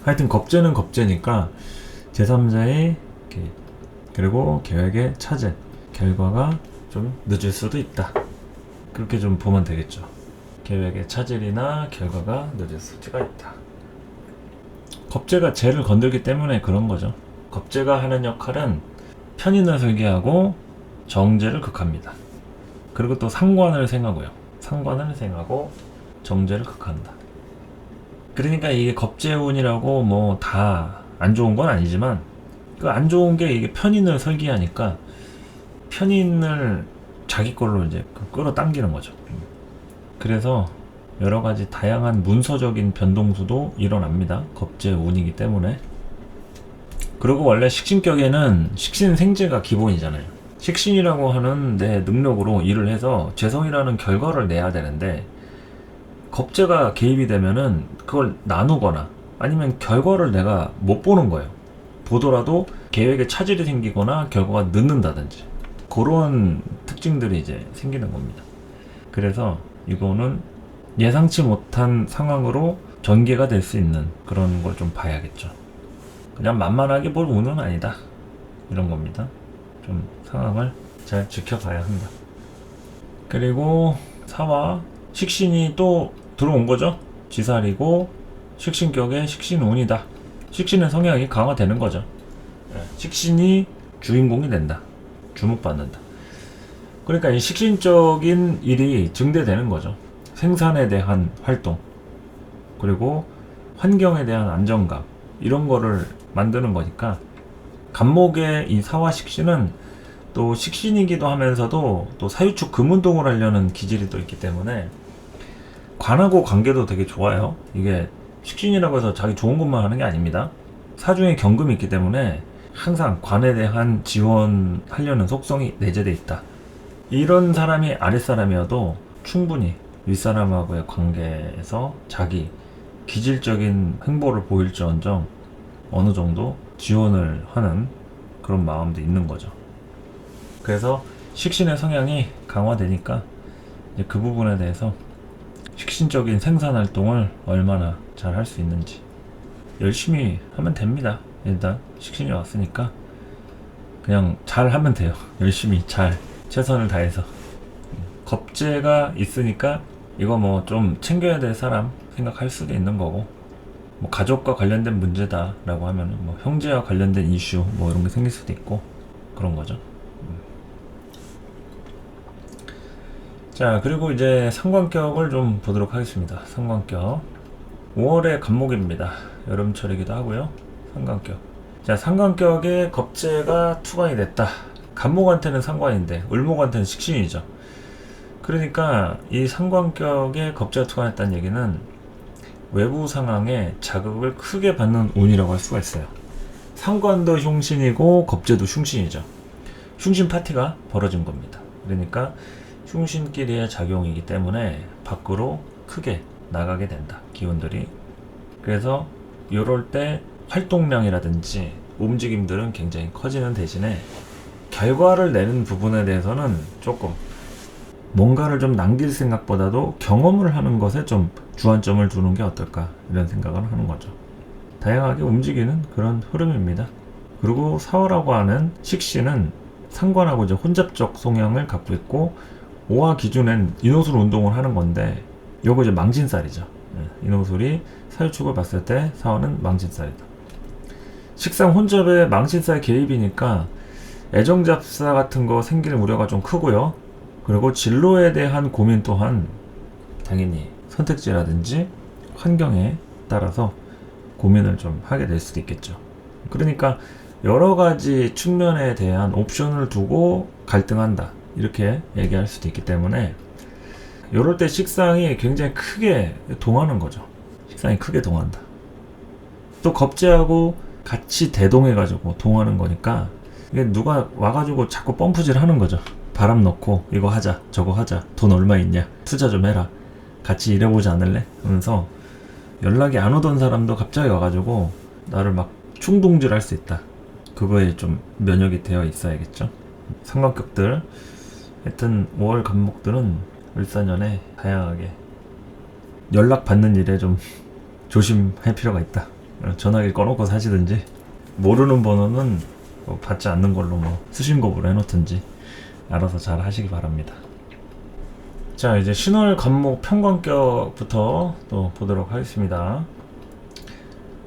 하여튼 겁재는 겁재니까 제3자의 개입 그리고 계획의 차질, 결과가 좀 늦을 수도 있다. 그렇게 좀 보면 되겠죠. 계획의 차질이나 결과가 늦을 수가 있다. 겁재가 재를 건들기 때문에 그런 거죠. 겁재가 하는 역할은 편인을 설계하고 정재를 극합니다. 그리고 또 상관을 생하고요. 상관을 생하고 정재를 극한다. 그러니까 이게 겁재운이라고 뭐 다 안 좋은 건 아니지만, 그 안 좋은 게 이게 편인을 설계하니까 편인을 자기 걸로 이제 끌어당기는 거죠. 그래서 여러 가지 다양한 문서적인 변동수도 일어납니다. 겁재운이기 때문에. 그리고 원래 식신격에는 식신생재가 기본이잖아요. 식신이라고 하는 내 능력으로 일을 해서 재성이라는 결과를 내야 되는데, 겁재가 개입이 되면은 그걸 나누거나 아니면 결과를 내가 못 보는 거예요. 보더라도 계획에 차질이 생기거나 결과가 늦는다든지, 그런 특징들이 이제 생기는 겁니다. 그래서 이거는 예상치 못한 상황으로 전개가 될 수 있는 그런 걸 좀 봐야겠죠. 그냥 만만하게 볼 운은 아니다, 이런 겁니다. 좀 상황을 잘 지켜봐야 한다. 그리고 사화 식신이 또 들어온 거죠. 지살이고 식신격의 식신운이다. 식신의 성향이 강화되는 거죠. 식신이 주인공이 된다. 주목받는다. 그러니까 이 식신적인 일이 증대되는 거죠. 생산에 대한 활동, 그리고 환경에 대한 안정감, 이런 거를 만드는 거니까, 간목의 이 사화 식신은 또 식신이기도 하면서도 또 사유축 금운동을 하려는 기질이 또 있기 때문에 관하고 관계도 되게 좋아요. 이게 식신이라고 해서 자기 좋은 것만 하는 게 아닙니다. 사중에 경금이 있기 때문에 항상 관에 대한 지원하려는 속성이 내재되어 있다. 이런 사람이 아랫사람이어도 충분히 윗사람하고의 관계에서 자기 기질적인 행보를 보일지언정 어느 정도 지원을 하는 그런 마음도 있는 거죠. 그래서 식신의 성향이 강화되니까 이제 그 부분에 대해서 식신적인 생산활동을 얼마나 잘 할 수 있는지 열심히 하면 됩니다. 일단 식신이 왔으니까 그냥 잘 하면 돼요. 열심히 잘 최선을 다해서. 겁재가 있으니까 이거 뭐 좀 챙겨야 될 사람 생각할 수도 있는 거고, 뭐 가족과 관련된 문제다 라고 하면 뭐 형제와 관련된 이슈 뭐 이런 게 생길 수도 있고 그런 거죠. 자, 그리고 이제 상관격을 좀 보도록 하겠습니다. 상관격 5월의 간목입니다. 여름철이기도 하고요. 상관격. 자, 상관격에 겁재가 투관이 됐다. 간목한테는 상관인데 을목한테는 식신이죠. 그러니까 이 상관격에 겁재가 투관했다는 얘기는 외부 상황에 자극을 크게 받는 운이라고 할 수가 있어요. 상관도 흉신이고 겁재도 흉신이죠. 흉신 파티가 벌어진 겁니다. 그러니까 흉신끼리의 작용이기 때문에 밖으로 크게 나가게 된다, 기운들이. 그래서 이럴 때 활동량이라든지 움직임들은 굉장히 커지는 대신에 결과를 내는 부분에 대해서는 조금 뭔가를 좀 남길 생각보다도 경험을 하는 것에 좀 주안점을 두는 게 어떨까 이런 생각을 하는 거죠. 다양하게 움직이는 그런 흐름입니다. 그리고 사화라고 하는 식신은 상관하고 이제 혼잡적 성향을 갖고 있고, 오화 기준엔 인호술 운동을 하는 건데 요거 이제 망진살이죠. 인호술이 사유축을 봤을 때 사화는 망진살이다. 식상 혼잡의 망진살 개입이니까 애정잡사 같은 거 생길 우려가 좀 크고요. 그리고 진로에 대한 고민 또한 당연히 선택지라든지 환경에 따라서 고민을 좀 하게 될 수도 있겠죠. 그러니까 여러 가지 측면에 대한 옵션을 두고 갈등한다, 이렇게 얘기할 수도 있기 때문에 이럴 때 식상이 굉장히 크게 동하는 거죠. 식상이 크게 동한다. 또 겁재하고 같이 대동해가지고 동하는 거니까 이게 누가 와가지고 자꾸 펌프질 하는 거죠. 바람 넣고 이거 하자 저거 하자, 돈 얼마 있냐, 투자 좀 해라, 같이 일해보지 않을래? 하면서 연락이 안 오던 사람도 갑자기 와가지고 나를 막 충동질 할 수 있다. 그거에 좀 면역이 되어 있어야겠죠. 삼각격들, 하여튼 5월 간목들은 을사년에 다양하게 연락 받는 일에 좀 조심할 필요가 있다. 전화기 꺼놓고 사시든지, 모르는 번호는 받지 않는 걸로 수신급으로 해놓든지 알아서 잘 하시기 바랍니다. 자, 이제 신월 간목 평관격부터 또 보도록 하겠습니다.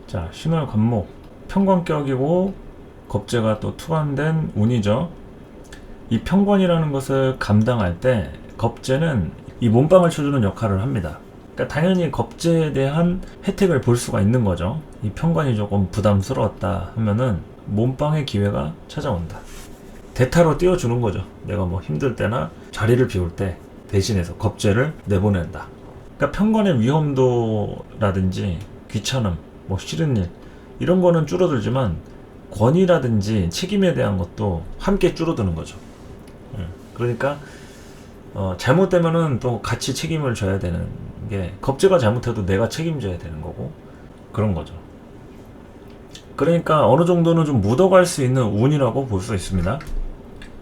자, 신월 간목 평관격이고 겁재가 또 투관된 운이죠. 이 평관이라는 것을 감당할 때 겁재는 이 몸빵을 쳐주는 역할을 합니다. 그러니까 당연히 겁재에 대한 혜택을 볼 수가 있는 거죠. 이 평관이 조금 부담스러웠다 하면은 몸빵의 기회가 찾아온다. 대타로 띄워주는 거죠. 내가 힘들 때나 자리를 비울 때 대신해서 겁재를 내보낸다. 그러니까 평관의 위험도라든지 귀찮음, 싫은 일, 이런 거는 줄어들지만 권위라든지 책임에 대한 것도 함께 줄어드는 거죠. 그러니까 잘못되면은 또 같이 책임을 져야 되는 게, 겁재가 잘못해도 내가 책임져야 되는 거고, 그런 거죠. 그러니까 어느 정도는 좀 묻어갈 수 있는 운이라고 볼 수 있습니다.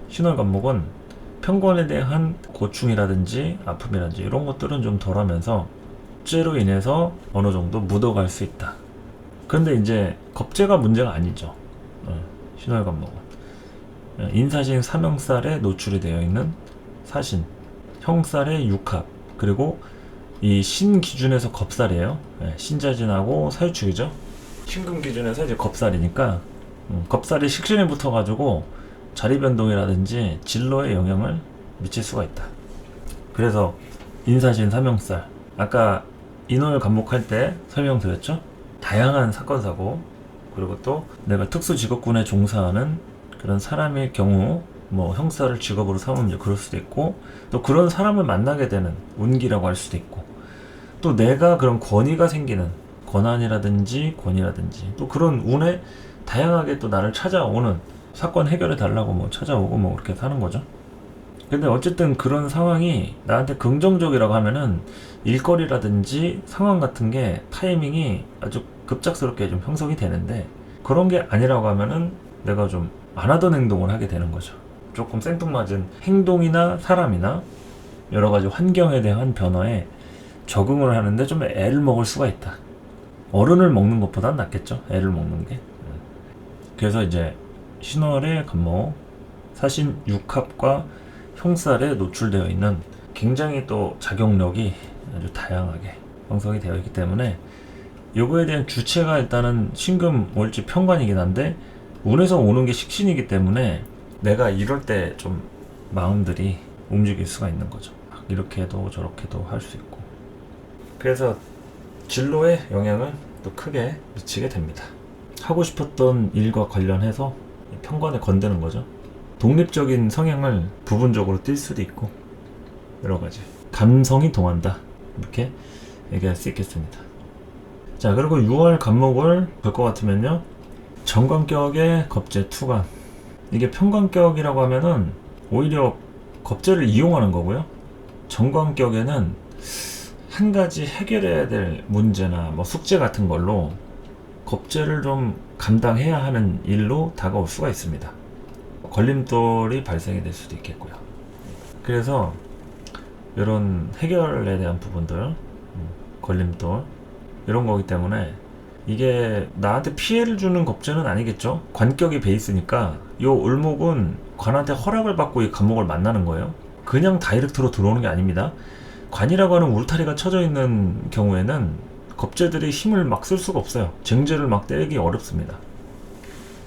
신월간목은 평관에 대한 고충이라든지 아픔이라든지 이런 것들은 좀 덜하면서 겁재로 인해서 어느 정도 묻어갈 수 있다. 그런데 이제 겁재가 문제가 아니죠. 신월간목은 인사신 삼형살에 노출이 되어 있는 사신, 형살의 육합, 그리고 이 신 기준에서 겁살이에요. 신자진하고 사유축이죠. 신금 기준에서 이제 겁살이니까 겁살이 식신에 붙어가지고 자리 변동이라든지 진로에 영향을 미칠 수가 있다. 그래서 인사신 삼형살, 아까 인월 간목할 때 설명드렸죠. 다양한 사건 사고, 그리고 또 내가 특수직업군에 종사하는 그런 사람의 경우 형사를 직업으로 삼으면 그럴 수도 있고, 또 그런 사람을 만나게 되는 운기라고 할 수도 있고, 또 내가 그런 권위가 생기는 권한이라든지 권위라든지 또 그런 운에 다양하게 또 나를 찾아오는, 사건 해결해 달라고 찾아오고 그렇게 사는 거죠. 근데 어쨌든 그런 상황이 나한테 긍정적이라고 하면은 일거리라든지 상황 같은 게 타이밍이 아주 급작스럽게 좀 형성이 되는데, 그런 게 아니라고 하면은 내가 좀 안 하던 행동을 하게 되는 거죠. 조금 생뚱맞은 행동이나 사람이나 여러 가지 환경에 대한 변화에 적응을 하는데 좀 애를 먹을 수가 있다. 어른을 먹는 것보단 낫겠죠, 애를 먹는 게. 그래서 이제 신월의 간목 사신 육합과 형살에 노출되어 있는 굉장히 또 작용력이 아주 다양하게 형성이 되어 있기 때문에 요거에 대한 주체가 일단은 신금 월지 평관이긴 한데, 운에서 오는 게 식신이기 때문에 내가 이럴 때 좀 마음들이 움직일 수가 있는 거죠. 이렇게도 저렇게도 할 수 있고, 그래서 진로에 영향을 또 크게 미치게 됩니다. 하고 싶었던 일과 관련해서 평관에 건드는 거죠. 독립적인 성향을 부분적으로 띌 수도 있고, 여러 가지 감성이 동한다, 이렇게 얘기할 수 있겠습니다. 자, 그리고 6월 간목을 볼 것 같으면요, 정관격의 겁재 투관, 이게 평관격이라고 하면은 오히려 겁재를 이용하는 거고요. 정관격에는 한 가지 해결해야 될 문제나 숙제 같은 걸로 겁재를 좀 감당해야 하는 일로 다가올 수가 있습니다. 걸림돌이 발생이 될 수도 있겠고요. 그래서 이런 해결에 대한 부분들, 걸림돌 이런 거기 때문에 이게 나한테 피해를 주는 겁제는 아니겠죠. 관격이 베이스니까 요 을목은 관한테 허락을 받고 이 간목을 만나는 거예요. 그냥 다이렉트로 들어오는 게 아닙니다. 관이라고 하는 울타리가 쳐져 있는 경우에는 겁제들이 힘을 막 쓸 수가 없어요. 쟁제를 막 떼기 어렵습니다.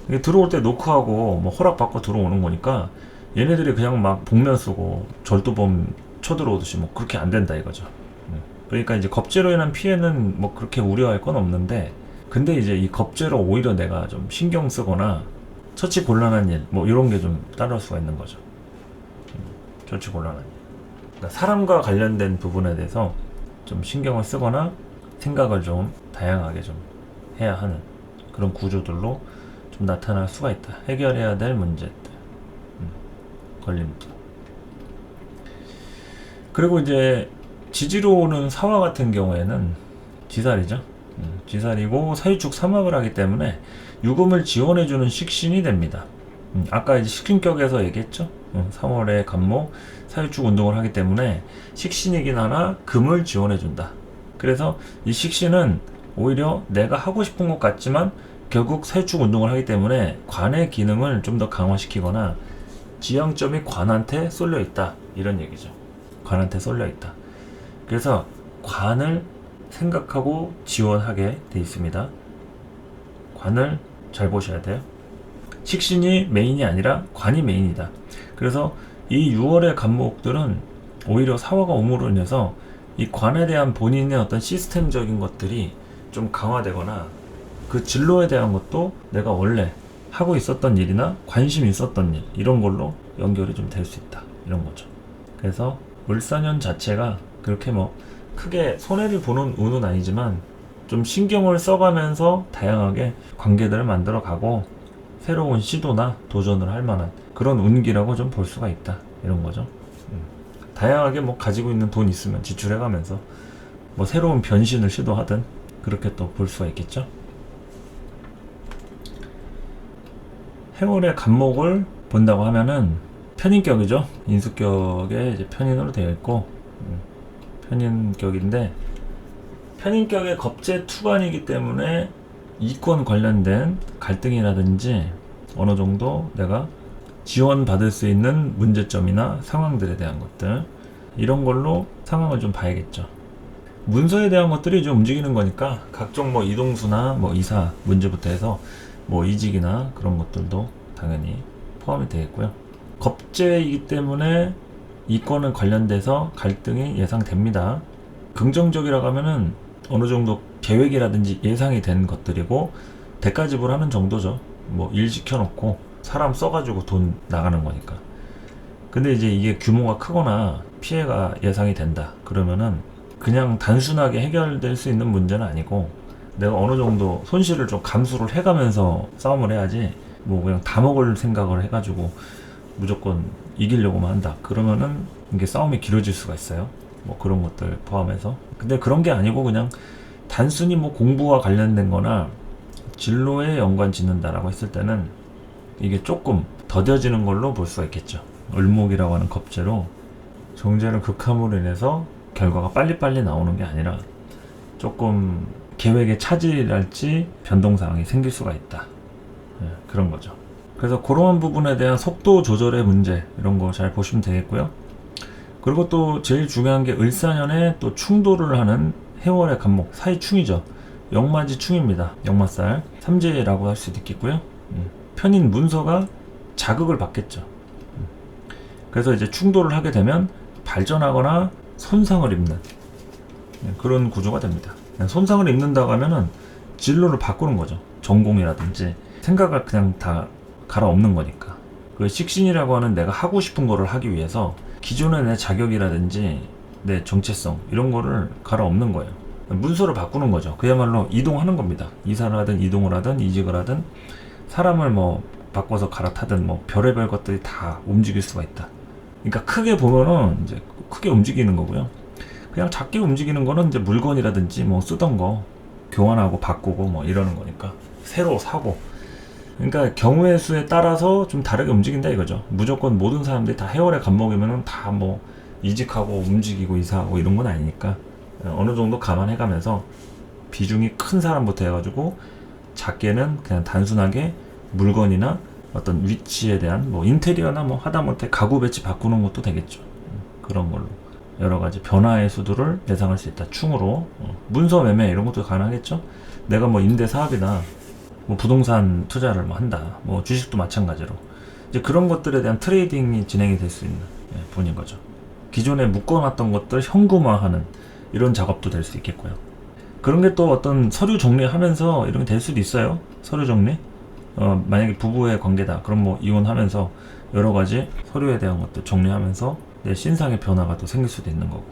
이게 들어올 때 노크하고 뭐 허락받고 들어오는 거니까 얘네들이 그냥 막 복면 쓰고 절도범 쳐들어오듯이 뭐 그렇게 안 된다 이거죠. 그러니까 이제 겁제로 인한 피해는 뭐 그렇게 우려할 건 없는데, 근데 이제 이 겁제로 오히려 내가 좀 신경 쓰거나 처치 곤란한 일 뭐 이런 게 좀 따라올 수가 있는 거죠. 처치 곤란한 일. 그러니까 사람과 관련된 부분에 대해서 좀 신경을 쓰거나 생각을 좀 다양하게 좀 해야 하는 그런 구조들로 좀 나타날 수가 있다. 해결해야 될 문제들, 걸림돌. 그리고 이제 지지로 오는 사화 같은 경우에는 지살이죠. 지살이고 사유축 삼합을 하기 때문에 유금을 지원해주는 식신이 됩니다. 아까 이제 식신격에서 얘기했죠. 3월에 간목 사유축 운동을 하기 때문에 식신이긴 하나 금을 지원해준다. 그래서 이 식신은 오히려 내가 하고 싶은 것 같지만 결국 사유축 운동을 하기 때문에 관의 기능을 좀 더 강화시키거나 지향점이 관한테 쏠려 있다 이런 얘기죠. 관한테 쏠려 있다. 그래서 관을 생각하고 지원하게 돼 있습니다. 관을 잘 보셔야 돼요. 식신이 메인이 아니라 관이 메인이다. 그래서 이 6월의 간목들은 오히려 사화가 오므로 인해서 이 관에 대한 본인의 어떤 시스템적인 것들이 좀 강화되거나 그 진로에 대한 것도 내가 원래 하고 있었던 일이나 관심이 있었던 일 이런 걸로 연결이 좀 될 수 있다 이런 거죠. 그래서 을사년 자체가 그렇게 뭐 크게 손해를 보는 운은 아니지만 좀 신경을 써가면서 다양하게 관계들을 만들어 가고 새로운 시도나 도전을 할 만한 그런 운기라고 좀 볼 수가 있다 이런 거죠. 다양하게 뭐 가지고 있는 돈 있으면 지출해 가면서 뭐 새로운 변신을 시도하든 그렇게 또 볼 수가 있겠죠. 해월의 간목을 본다고 하면은 편인격이죠. 인수격에 이제 편인으로 되어 있고 편인격인데 편인격의 겁제 투관이기 때문에 이권 관련된 갈등이라든지 어느 정도 내가 지원받을 수 있는 문제점이나 상황들에 대한 것들 이런 걸로 상황을 좀 봐야겠죠. 문서에 대한 것들이 좀 움직이는 거니까 각종 뭐 이동수나 뭐 이사 문제부터 해서 뭐 이직이나 그런 것들도 당연히 포함이 되겠고요. 겁제이기 때문에 이권은 관련돼서 갈등이 예상됩니다. 긍정적이라고 하면은 어느 정도 계획이라든지 예상이 된 것들이고 대가 지불하는 정도죠. 뭐 일 시켜놓고 사람 써가지고 돈 나가는 거니까. 근데 이제 이게 규모가 크거나 피해가 예상이 된다 그러면은 그냥 단순하게 해결될 수 있는 문제는 아니고 내가 어느 정도 손실을 좀 감수를 해가면서 싸움을 해야지 뭐 그냥 다 먹을 생각을 해가지고 무조건 이기려고만 한다 그러면은 이게 싸움이 길어질 수가 있어요. 뭐 그런 것들 포함해서. 근데 그런 게 아니고 그냥 단순히 뭐 공부와 관련된 거나 진로에 연관 짓는다라고 했을 때는 이게 조금 더뎌지는 걸로 볼 수가 있겠죠. 을목이라고 하는 겁제로 정제를 극함으로 인해서 결과가 빨리빨리 나오는 게 아니라 조금 계획에 차질이랄지 변동사항이 생길 수가 있다. 네, 그런 거죠. 그래서 그러한 부분에 대한 속도 조절의 문제 이런 거 잘 보시면 되겠고요. 그리고 또 제일 중요한 게 을사년에 또 충돌을 하는 해월의 간목 사이충이죠. 역마지충입니다. 역마살 삼재라고 할 수도 있겠고요. 편인 문서가 자극을 받겠죠. 그래서 이제 충돌을 하게 되면 발전하거나 손상을 입는 그런 구조가 됩니다. 손상을 입는다고 하면은 진로를 바꾸는 거죠. 전공이라든지 생각을 그냥 다 갈아엎는 거니까. 그 식신이라고 하는 내가 하고 싶은 거를 하기 위해서 기존의 내 자격이라든지 내 정체성 이런 거를 갈아엎는 거예요. 문서를 바꾸는 거죠. 그야말로 이동하는 겁니다. 이사를 하든 이동을 하든 이직을 하든 사람을 뭐 바꿔서 갈아타든 뭐 별의별 것들이 다 움직일 수가 있다. 그러니까 크게 보면은 이제 크게 움직이는 거고요. 그냥 작게 움직이는 거는 이제 물건이라든지 뭐 쓰던 거 교환하고 바꾸고 뭐 이러는 거니까 새로 사고 그러니까 경우의 수에 따라서 좀 다르게 움직인다 이거죠. 무조건 모든 사람들이 다 해월에 갑목이면은 다 뭐 이직하고 움직이고 이사하고 이런 건 아니니까 어느 정도 감안해가면서 비중이 큰 사람부터 해가지고 작게는 그냥 단순하게 물건이나 어떤 위치에 대한 뭐 인테리어나 뭐 하다못해 가구 배치 바꾸는 것도 되겠죠. 그런 걸로 여러 가지 변화의 수두를 예상할 수 있다. 충으로 문서 매매 이런 것도 가능하겠죠. 내가 뭐 임대 사업이나 뭐 부동산 투자를 뭐 한다. 뭐 주식도 마찬가지로 이제 그런 것들에 대한 트레이딩이 진행이 될 수 있는 분인 거죠. 기존에 묶어놨던 것들 현금화하는 이런 작업도 될 수 있겠고요. 그런 게 또 어떤 서류 정리하면서 이런 게 될 수도 있어요. 서류 정리. 만약에 부부의 관계다. 그럼 뭐 이혼하면서 여러 가지 서류에 대한 것도 정리하면서 내 신상의 변화가 또 생길 수도 있는 거고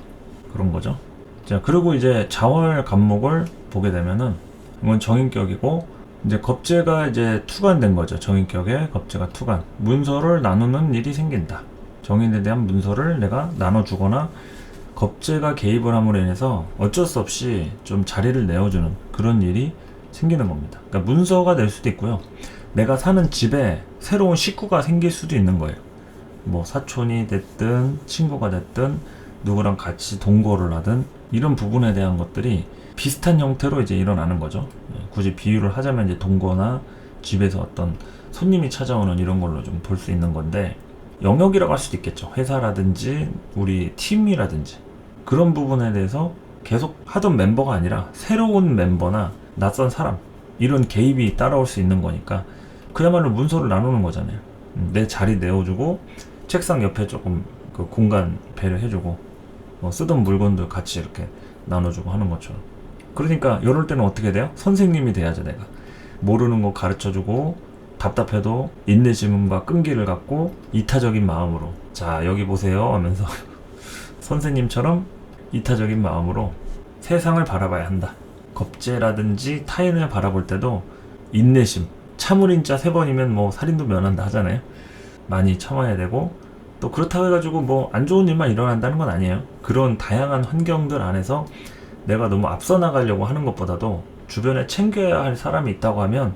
그런 거죠. 자, 그리고 이제 자월 갑목을 보게 되면은 이건 정인격이고 이제 겁재가 이제 투간된 거죠. 정인격에 겁재가 투간. 문서를 나누는 일이 생긴다. 정인에 대한 문서를 내가 나눠주거나 겁재가 개입을 함으로 인해서 어쩔 수 없이 좀 자리를 내어주는 그런 일이 생기는 겁니다. 그러니까 문서가 될 수도 있고요. 내가 사는 집에 새로운 식구가 생길 수도 있는 거예요. 뭐 사촌이 됐든 친구가 됐든 누구랑 같이 동거를 하든 이런 부분에 대한 것들이 비슷한 형태로 이제 일어나는 거죠. 굳이 비유를 하자면 이제 동거나 집에서 어떤 손님이 찾아오는 이런 걸로 좀 볼 수 있는 건데 영역이라고 할 수도 있겠죠. 회사라든지 우리 팀이라든지 그런 부분에 대해서 계속 하던 멤버가 아니라 새로운 멤버나 낯선 사람 이런 개입이 따라올 수 있는 거니까 그야말로 문서를 나누는 거잖아요. 내 자리 내어주고 책상 옆에 조금 그 공간 배려해주고 뭐 쓰던 물건도 같이 이렇게 나눠주고 하는 것처럼. 그러니까 이럴 때는 어떻게 돼요? 선생님이 돼야죠. 내가 모르는 거 가르쳐주고 답답해도 인내심과 끈기를 갖고 이타적인 마음으로 자 여기 보세요 하면서 선생님처럼 이타적인 마음으로 세상을 바라봐야 한다. 겁재라든지 타인을 바라볼 때도 인내심, 참을인자 3번이면 뭐 살인도 면한다 하잖아요. 많이 참아야 되고 또 그렇다고 해가지고 뭐 안 좋은 일만 일어난다는 건 아니에요. 그런 다양한 환경들 안에서 내가 너무 앞서 나가려고 하는 것보다도 주변에 챙겨야 할 사람이 있다고 하면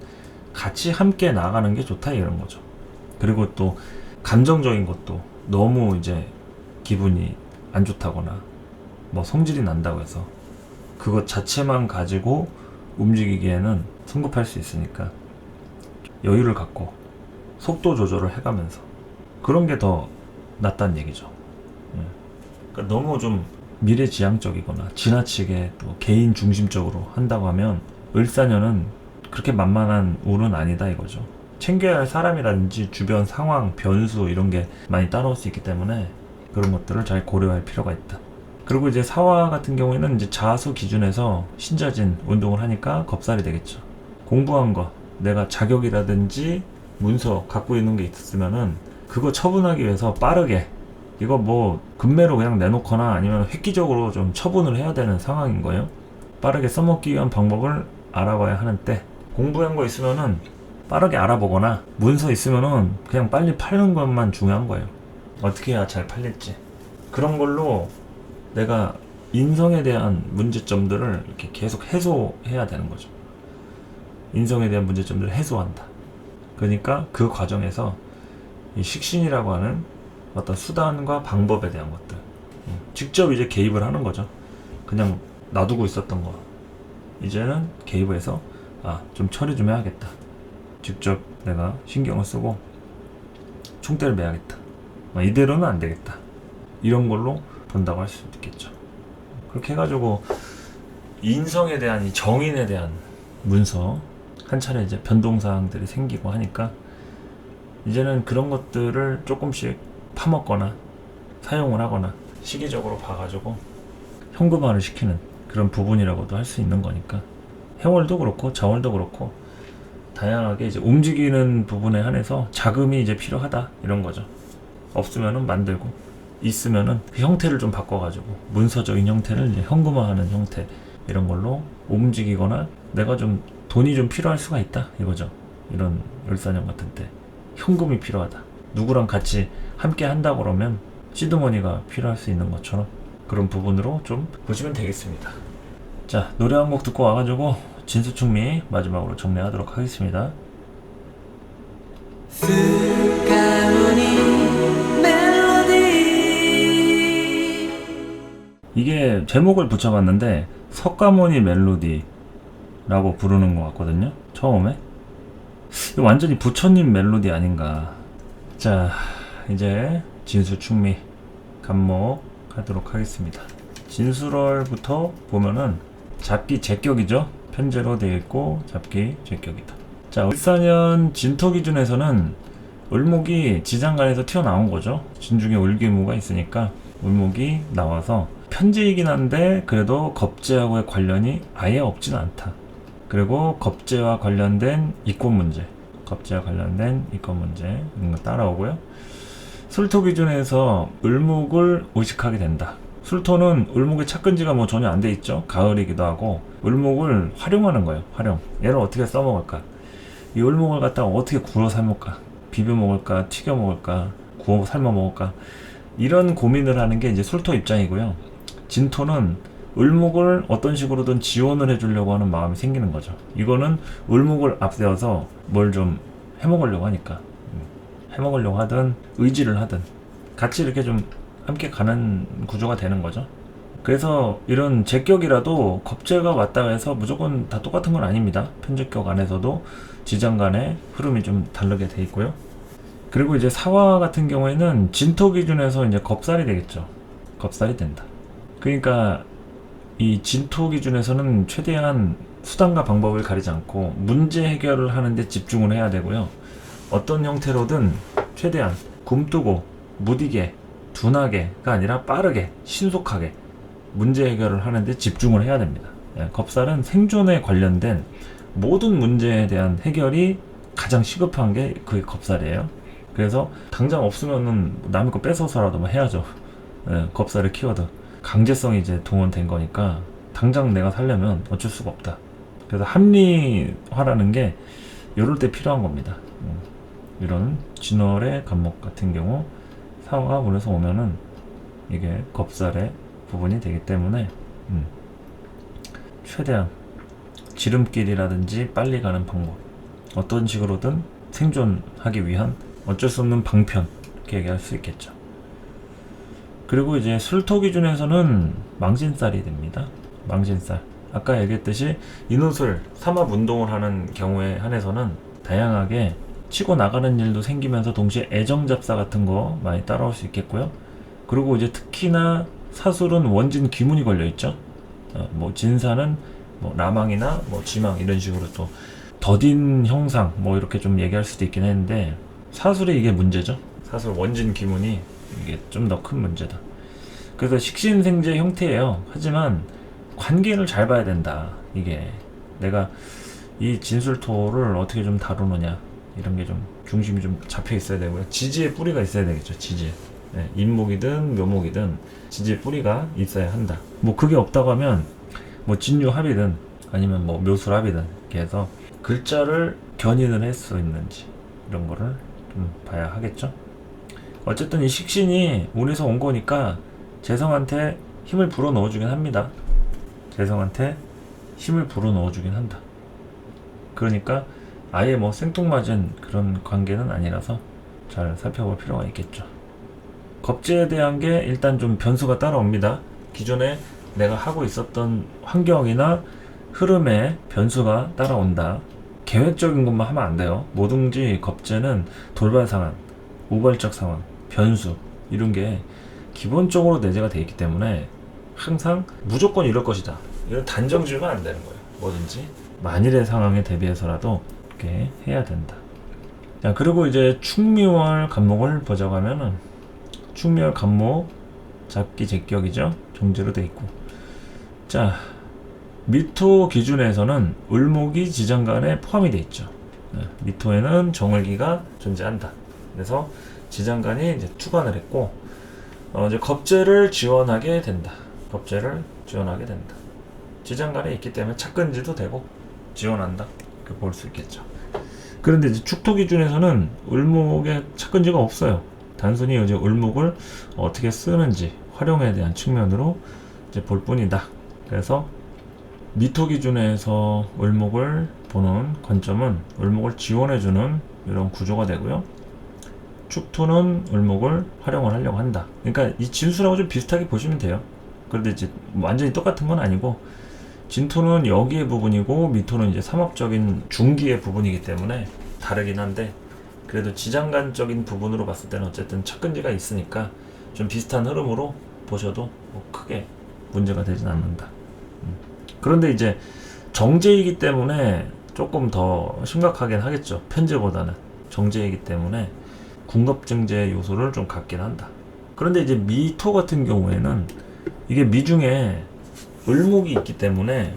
같이 함께 나가는 게 좋다 이런 거죠. 그리고 또 감정적인 것도 너무 이제 기분이 안 좋다거나 뭐 성질이 난다고 해서 그것 자체만 가지고 움직이기에는 성급할 수 있으니까 여유를 갖고 속도 조절을 해가면서 그런 게 더 낫다는 얘기죠. 그러니까 너무 좀 미래지향적이거나 지나치게 또 개인 중심적으로 한다고 하면 을사년은 그렇게 만만한 운은 아니다 이거죠. 챙겨야 할 사람이라든지 주변 상황, 변수 이런 게 많이 따라올 수 있기 때문에 그런 것들을 잘 고려할 필요가 있다. 그리고 이제 사화 같은 경우에는 이제 자수 기준에서 신자진 운동을 하니까 겁살이 되겠죠. 공부한 거, 내가 자격이라든지 문서 갖고 있는 게 있으면은 그거 처분하기 위해서 빠르게 이거 뭐 금매로 그냥 내놓거나 아니면 획기적으로 좀 처분을 해야 되는 상황인 거예요. 빠르게 써먹기 위한 방법을 알아봐야 하는 때 공부한 거 있으면은 빠르게 알아보거나 문서 있으면은 그냥 빨리 파는 것만 중요한 거예요. 어떻게 해야 잘 팔릴지 그런 걸로 내가 인성에 대한 문제점들을 이렇게 계속 해소해야 되는 거죠. 인성에 대한 문제점들을 해소한다. 그러니까 그 과정에서 이 식신이라고 하는 어떤 수단과 방법에 대한 것들 직접 이제 개입을 하는 거죠. 그냥 놔두고 있었던 거 이제는 개입을 해서 좀 처리 좀 해야겠다. 직접 내가 신경을 쓰고 총대를 매야겠다. 이대로는 안 되겠다. 이런 걸로 본다고 할 수 있겠죠. 그렇게 해가지고 인성에 대한 이 정인에 대한 문서 한 차례 이제 변동사항들이 생기고 하니까 이제는 그런 것들을 조금씩 파먹거나 사용을 하거나 시기적으로 봐가지고 현금화를 시키는 그런 부분이라고도 할 수 있는 거니까 해월도 그렇고 자월도 그렇고 다양하게 이제 움직이는 부분에 한해서 자금이 이제 필요하다 이런 거죠. 없으면은 만들고 있으면은 그 형태를 좀 바꿔가지고 문서적인 형태를 이제 현금화하는 형태 이런 걸로 움직이거나 내가 좀 돈이 좀 필요할 수가 있다 이거죠. 이런 을사년 같은 때 현금이 필요하다. 누구랑 같이 함께 한다 그러면 시드머니가 필요할 수 있는 것처럼 그런 부분으로 좀 보시면 되겠습니다. 자, 노래 한 곡 듣고 와가지고 진수충미 마지막으로 정리하도록 하겠습니다. 이게 제목을 붙여봤는데 석가모니 멜로디라고 부르는 것 같거든요. 처음에 이거 완전히 부처님 멜로디 아닌가. 자, 이제 진수 충미 간목 하도록 하겠습니다. 진수월부터 보면은 잡기 제격이죠. 편제로 되어 있고 잡기 제격이다. 자, 을사년 진토 기준에서는 을목이 지장간에서 튀어나온 거죠. 진중에 을귀무가 있으니까 을목이 나와서 편제이긴 한데 그래도 겁재하고의 관련이 아예 없지는 않다. 그리고 겁재와 관련된 이권 문제, 겁재와 관련된 이권 문제 이런 거 따라오고요. 술토 기준에서 을목을 의식하게 된다. 술토는 을목의 착근지가 뭐 전혀 안 돼 있죠. 가을이기도 하고 을목을 활용하는 거예요. 활용. 얘를 어떻게 써먹을까? 이 을목을 갖다가 어떻게 구워 삶을까? 비벼 먹을까? 튀겨 먹을까? 구워 삶아 먹을까? 이런 고민을 하는 게 이제 술토 입장이고요. 진토는 을목을 어떤 식으로든 지원을 해주려고 하는 마음이 생기는 거죠. 이거는 을목을 앞세워서 뭘 좀 해먹으려고 하니까, 해먹으려고 하든 의지를 하든 같이 이렇게 좀 함께 가는 구조가 되는 거죠. 그래서 이런 제격이라도 겁재가 왔다 해서 무조건 다 똑같은 건 아닙니다. 편제격 안에서도 지장 간의 흐름이 좀 다르게 돼 있고요. 그리고 이제 사화 같은 경우에는 진토 기준에서 이제 겁살이 되겠죠. 겁살이 된다. 그러니까 이 진토 기준에서는 최대한 수단과 방법을 가리지 않고 문제 해결을 하는데 집중을 해야 되고요. 어떤 형태로든 최대한 굼뜨고 무디게 둔하게가 아니라 빠르게 신속하게 문제 해결을 하는데 집중을 해야 됩니다. 겁살은 생존에 관련된 모든 문제에 대한 해결이 가장 시급한 게 그게 겁살이에요. 그래서 당장 없으면은 남의 거 뺏어서라도 뭐 해야죠. 겁살을 키워도 강제성이 이제 동원된 거니까 당장 내가 살려면 어쩔 수가 없다. 그래서 합리화라는 게 이럴 때 필요한 겁니다. 이런 진월의 간목 같은 경우 사화가 문에서 오면은 이게 겁살의 부분이 되기 때문에 최대한 지름길이라든지 빨리 가는 방법, 어떤 식으로든 생존하기 위한 어쩔 수 없는 방편, 이렇게 얘기할 수 있겠죠. 그리고 이제 술토 기준에서는 망신살이 됩니다. 망신살. 아까 얘기했듯이 인후술, 삼합 운동을 하는 경우에 한해서는 다양하게 치고 나가는 일도 생기면서 동시에 애정잡사 같은 거 많이 따라올 수 있겠고요. 그리고 이제 특히나 사술은 원진 귀문이 걸려있죠. 뭐 진사는 뭐 라망이나 뭐 지망 이런 식으로 또 더딘 형상 뭐 이렇게 좀 얘기할 수도 있긴 했는데 사술이 이게 문제죠. 사술 원진 귀문이 이게 좀 더 큰 문제다. 그래서 식신생재 형태예요. 하지만 관계를 잘 봐야 된다. 이게 내가 이 진술토를 어떻게 좀 다루느냐 이런 게 좀 중심이 좀 잡혀 있어야 되고요. 지지의 뿌리가 있어야 되겠죠. 지지. 네, 인목이든 묘목이든 지지의 뿌리가 있어야 한다. 뭐 그게 없다고 하면 뭐 진유합이든 아니면 뭐 묘술합이든 이렇게 해서 글자를 견인을 할 수 있는지 이런 거를 좀 봐야 하겠죠. 어쨌든 이 식신이 운에서 온 거니까 재성한테 힘을 불어 넣어주긴 합니다. 재성한테 힘을 불어 넣어주긴 한다. 그러니까 아예 뭐 생뚱맞은 그런 관계는 아니라서 잘 살펴볼 필요가 있겠죠. 겁재에 대한 게 일단 좀 변수가 따라옵니다. 기존에 내가 하고 있었던 환경이나 흐름에 변수가 따라온다. 계획적인 것만 하면 안 돼요. 뭐든지 겁재는 돌발 상황, 우발적 상황, 변수 이런 게 기본적으로 내재가 되어 있기 때문에 항상 무조건 이럴 것이다. 이런 단정 지으면 안 되는 거예요. 뭐든지 만일의 상황에 대비해서라도 이렇게 해야 된다. 자, 그리고 이제 충미월 간목을 보자고하면은 충미월 간목 잡기 제격이죠. 정제로 돼 있고. 자, 미토 기준에서는 을목이 지장간에 포함이 돼 있죠. 미토에는 정을기가 존재한다. 그래서 지장간이 이제 투관을 했고, 이제 겁재를 지원하게 된다. 겁재를 지원하게 된다. 지장간에 있기 때문에 착근지도 되고 지원한다. 이렇게 볼 수 있겠죠. 그런데 이제 축토 기준에서는 을목에 착근지가 없어요. 단순히 이제 을목을 어떻게 쓰는지 활용에 대한 측면으로 이제 볼 뿐이다. 그래서 미토 기준에서 을목을 보는 관점은 을목을 지원해주는 이런 구조가 되고요. 축토는 을목을 활용을 하려고 한다. 그러니까 이 진수라고 좀 비슷하게 보시면 돼요. 그런데 이제 완전히 똑같은 건 아니고, 진토는 여기의 부분이고 미토는 이제 삼합적인 중기의 부분이기 때문에 다르긴 한데, 그래도 지장간적인 부분으로 봤을 때는 어쨌든 척근지가 있으니까 좀 비슷한 흐름으로 보셔도 뭐 크게 문제가 되진 않는다. 그런데 이제 정제이기 때문에 조금 더 심각하긴 하겠죠. 편제보다는. 정제이기 때문에 궁합증제 요소를 좀 갖긴 한다. 그런데 이제 미토 같은 경우에는 이게 미중에 을목이 있기 때문에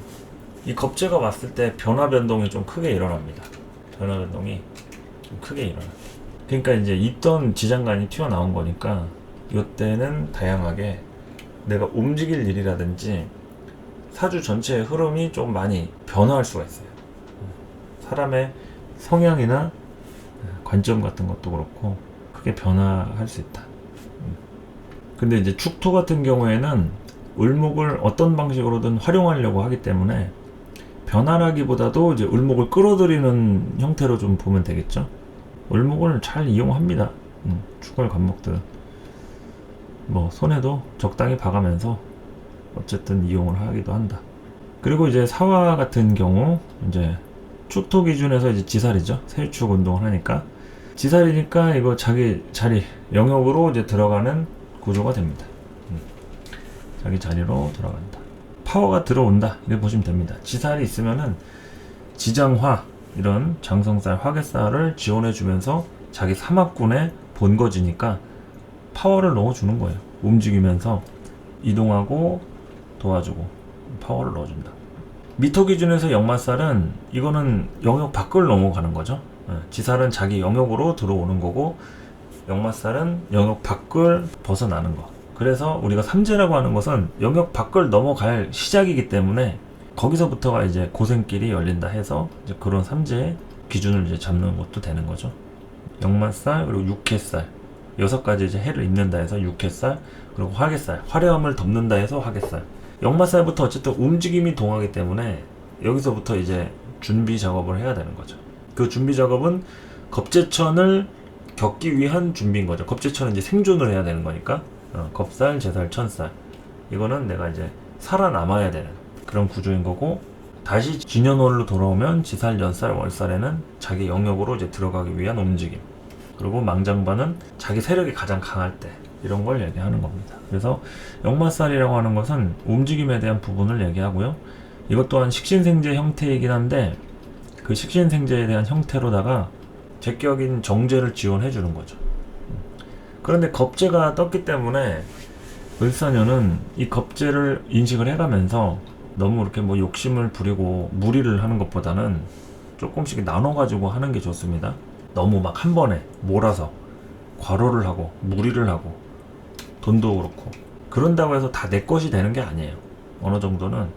이 겁재가 왔을 때 변화 변동이 좀 크게 일어납니다. 변화 변동이 좀 크게 일어나. 그러니까 이제 있던 지장간이 튀어나온 거니까 이때는 다양하게 내가 움직일 일이라든지 사주 전체의 흐름이 좀 많이 변화할 수가 있어요. 사람의 성향이나 관점 같은 것도 그렇고 크게 변화할 수 있다. 근데 이제 축토 같은 경우에는 을목을 어떤 방식으로든 활용하려고 하기 때문에 변화라기보다도 이제 을목을 끌어들이는 형태로 좀 보면 되겠죠. 을목을 잘 이용합니다. 축월 간목들은 뭐 손에도 적당히 봐가면서 어쨌든 이용을 하기도 한다. 그리고 이제 사화 같은 경우 이제 축토 기준에서 이제 지살이죠. 세유축 운동을 하니까 지살이니까 이거 자기 자리 영역으로 이제 들어가는 구조가 됩니다. 자기 자리로 들어간다. 파워가 들어온다. 이렇게 보시면 됩니다. 지살이 있으면은 지장화 이런 장성살, 화개살을 지원해주면서 자기 삼합군에 본거지니까 파워를 넣어주는 거예요. 움직이면서 이동하고 도와주고 파워를 넣어준다. 미토 기준에서 역마살은 이거는 영역 밖을 넘어가는 거죠. 지살은 자기 영역으로 들어오는 거고 역마살은 영역 밖을 벗어나는 거. 그래서 우리가 삼재라고 하는 것은 영역 밖을 넘어갈 시작이기 때문에 거기서부터가 이제 고생길이 열린다 해서 이제 그런 삼재의 기준을 이제 잡는 것도 되는 거죠. 역마살 그리고 육해살 6가지 이제 해를 입는다 해서 육해살 그리고 화개살 화려함을 덮는다 해서 화개살. 역마살부터 어쨌든 움직임이 동하기 때문에 여기서부터 이제 준비 작업을 해야 되는 거죠. 그 준비 작업은 겁재천을 겪기 위한 준비인 거죠. 겁재천은 이제 생존을 해야 되는 거니까 겁살, 재살, 천살 이거는 내가 이제 살아남아야 되는 그런 구조인 거고, 다시 진연월로 돌아오면 지살, 연살, 월살에는 자기 영역으로 이제 들어가기 위한 움직임, 그리고 망장반은 자기 세력이 가장 강할 때 이런 걸 얘기하는 겁니다. 그래서 역마살이라고 하는 것은 움직임에 대한 부분을 얘기하고요. 이것 또한 식신생재 형태이긴 한데 그 식신생재에 대한 형태로다가 제격인 정제를 지원해 주는 거죠. 그런데 겁재가 떴기 때문에 을사년은 이 겁재를 인식을 해가면서 너무 이렇게 뭐 욕심을 부리고 무리를 하는 것보다는 조금씩 나눠가지고 하는 게 좋습니다. 너무 막 한 번에 몰아서 과로를 하고 무리를 하고 돈도 그렇고 그런다고 해서 다 내 것이 되는 게 아니에요. 어느 정도는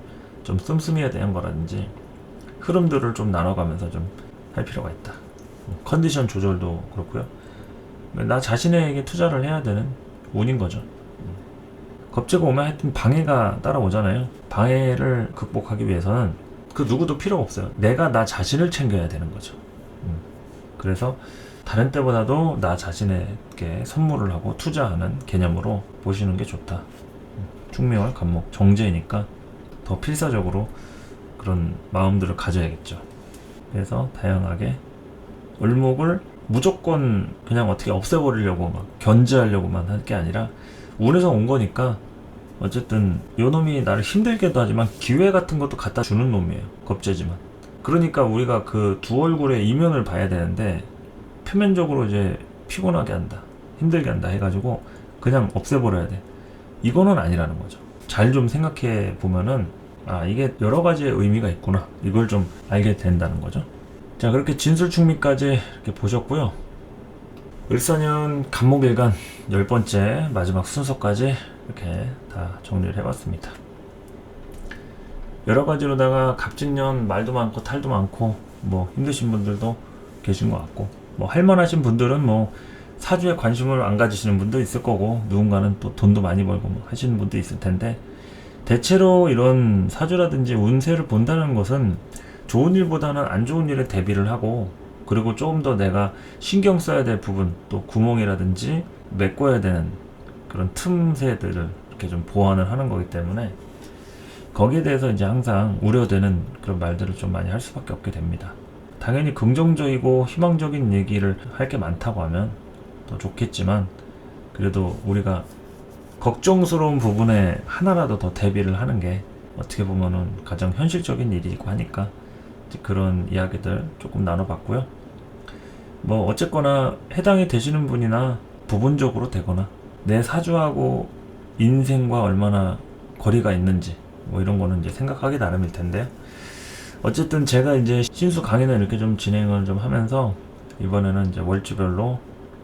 좀 씀씀이에 대한 거라든지 흐름들을 좀 나눠가면서 좀 할 필요가 있다. 컨디션 조절도 그렇고요. 나 자신에게 투자를 해야 되는 운인 거죠. 겁재가 오면 하여튼 방해가 따라오잖아요. 방해를 극복하기 위해서는 그 누구도 필요가 없어요. 내가 나 자신을 챙겨야 되는 거죠. 그래서 다른 때보다도 나 자신에게 선물을 하고 투자하는 개념으로 보시는 게 좋다. 충묘월 간목 정제이니까 더 필사적으로 그런 마음들을 가져야겠죠. 그래서 다양하게 을목을 무조건 그냥 어떻게 없애버리려고 막 견제하려고만 할 게 아니라 운에서 온 거니까 어쨌든 요 놈이 나를 힘들게도 하지만 기회 같은 것도 갖다 주는 놈이에요. 겁재지만. 그러니까 우리가 그 두 얼굴의 이면을 봐야 되는데 표면적으로 이제 피곤하게 한다, 힘들게 한다 해가지고 그냥 없애버려야 돼. 이거는 아니라는 거죠. 잘 좀 생각해 보면은 아 이게 여러 가지의 의미가 있구나, 이걸 좀 알게 된다는 거죠. 자, 그렇게 진술충미까지 이렇게 보셨고요. 을사년 간목일간 10번째 마지막 순서까지 이렇게 다 정리를 해봤습니다. 여러 가지로다가 갑진년 말도 많고 탈도 많고 뭐 힘드신 분들도 계신 것 같고, 뭐 할만하신 분들은 뭐 사주에 관심을 안 가지시는 분도 있을 거고, 누군가는 또 돈도 많이 벌고 뭐 하시는 분도 있을 텐데, 대체로 이런 사주라든지 운세를 본다는 것은 좋은 일보다는 안 좋은 일에 대비를 하고, 그리고 조금 더 내가 신경 써야 될 부분, 또 구멍이라든지 메꿔야 되는 그런 틈새들을 이렇게 좀 보완을 하는 거기 때문에 거기에 대해서 이제 항상 우려되는 그런 말들을 좀 많이 할 수밖에 없게 됩니다. 당연히 긍정적이고 희망적인 얘기를 할 게 많다고 하면 더 좋겠지만, 그래도 우리가 걱정스러운 부분에 하나라도 더 대비를 하는 게 어떻게 보면은 가장 현실적인 일이고 하니까 그런 이야기들 조금 나눠봤고요. 뭐 어쨌거나 해당이 되시는 분이나 부분적으로 되거나 내 사주하고 인생과 얼마나 거리가 있는지 뭐 이런 거는 이제 생각하기 나름일 텐데요. 어쨌든 제가 이제 신수 강의는 이렇게 좀 진행을 좀 하면서 이번에는 이제 월주별로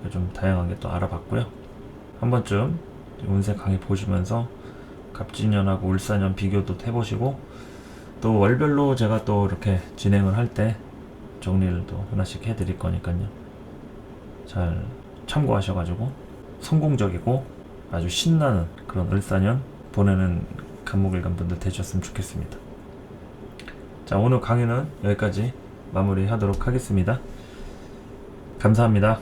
좀 다양하게 또 알아봤고요. 한 번쯤 운세 강의 보시면서 갑진년하고 울산년 비교도 해보시고, 또 월별로 제가 또 이렇게 진행을 할 때 정리를 또 하나씩 해드릴 거니까요. 잘 참고하셔가지고 성공적이고 아주 신나는 그런 을사년 보내는 간목일간 분들 되셨으면 좋겠습니다. 자, 오늘 강의는 여기까지 마무리하도록 하겠습니다. 감사합니다.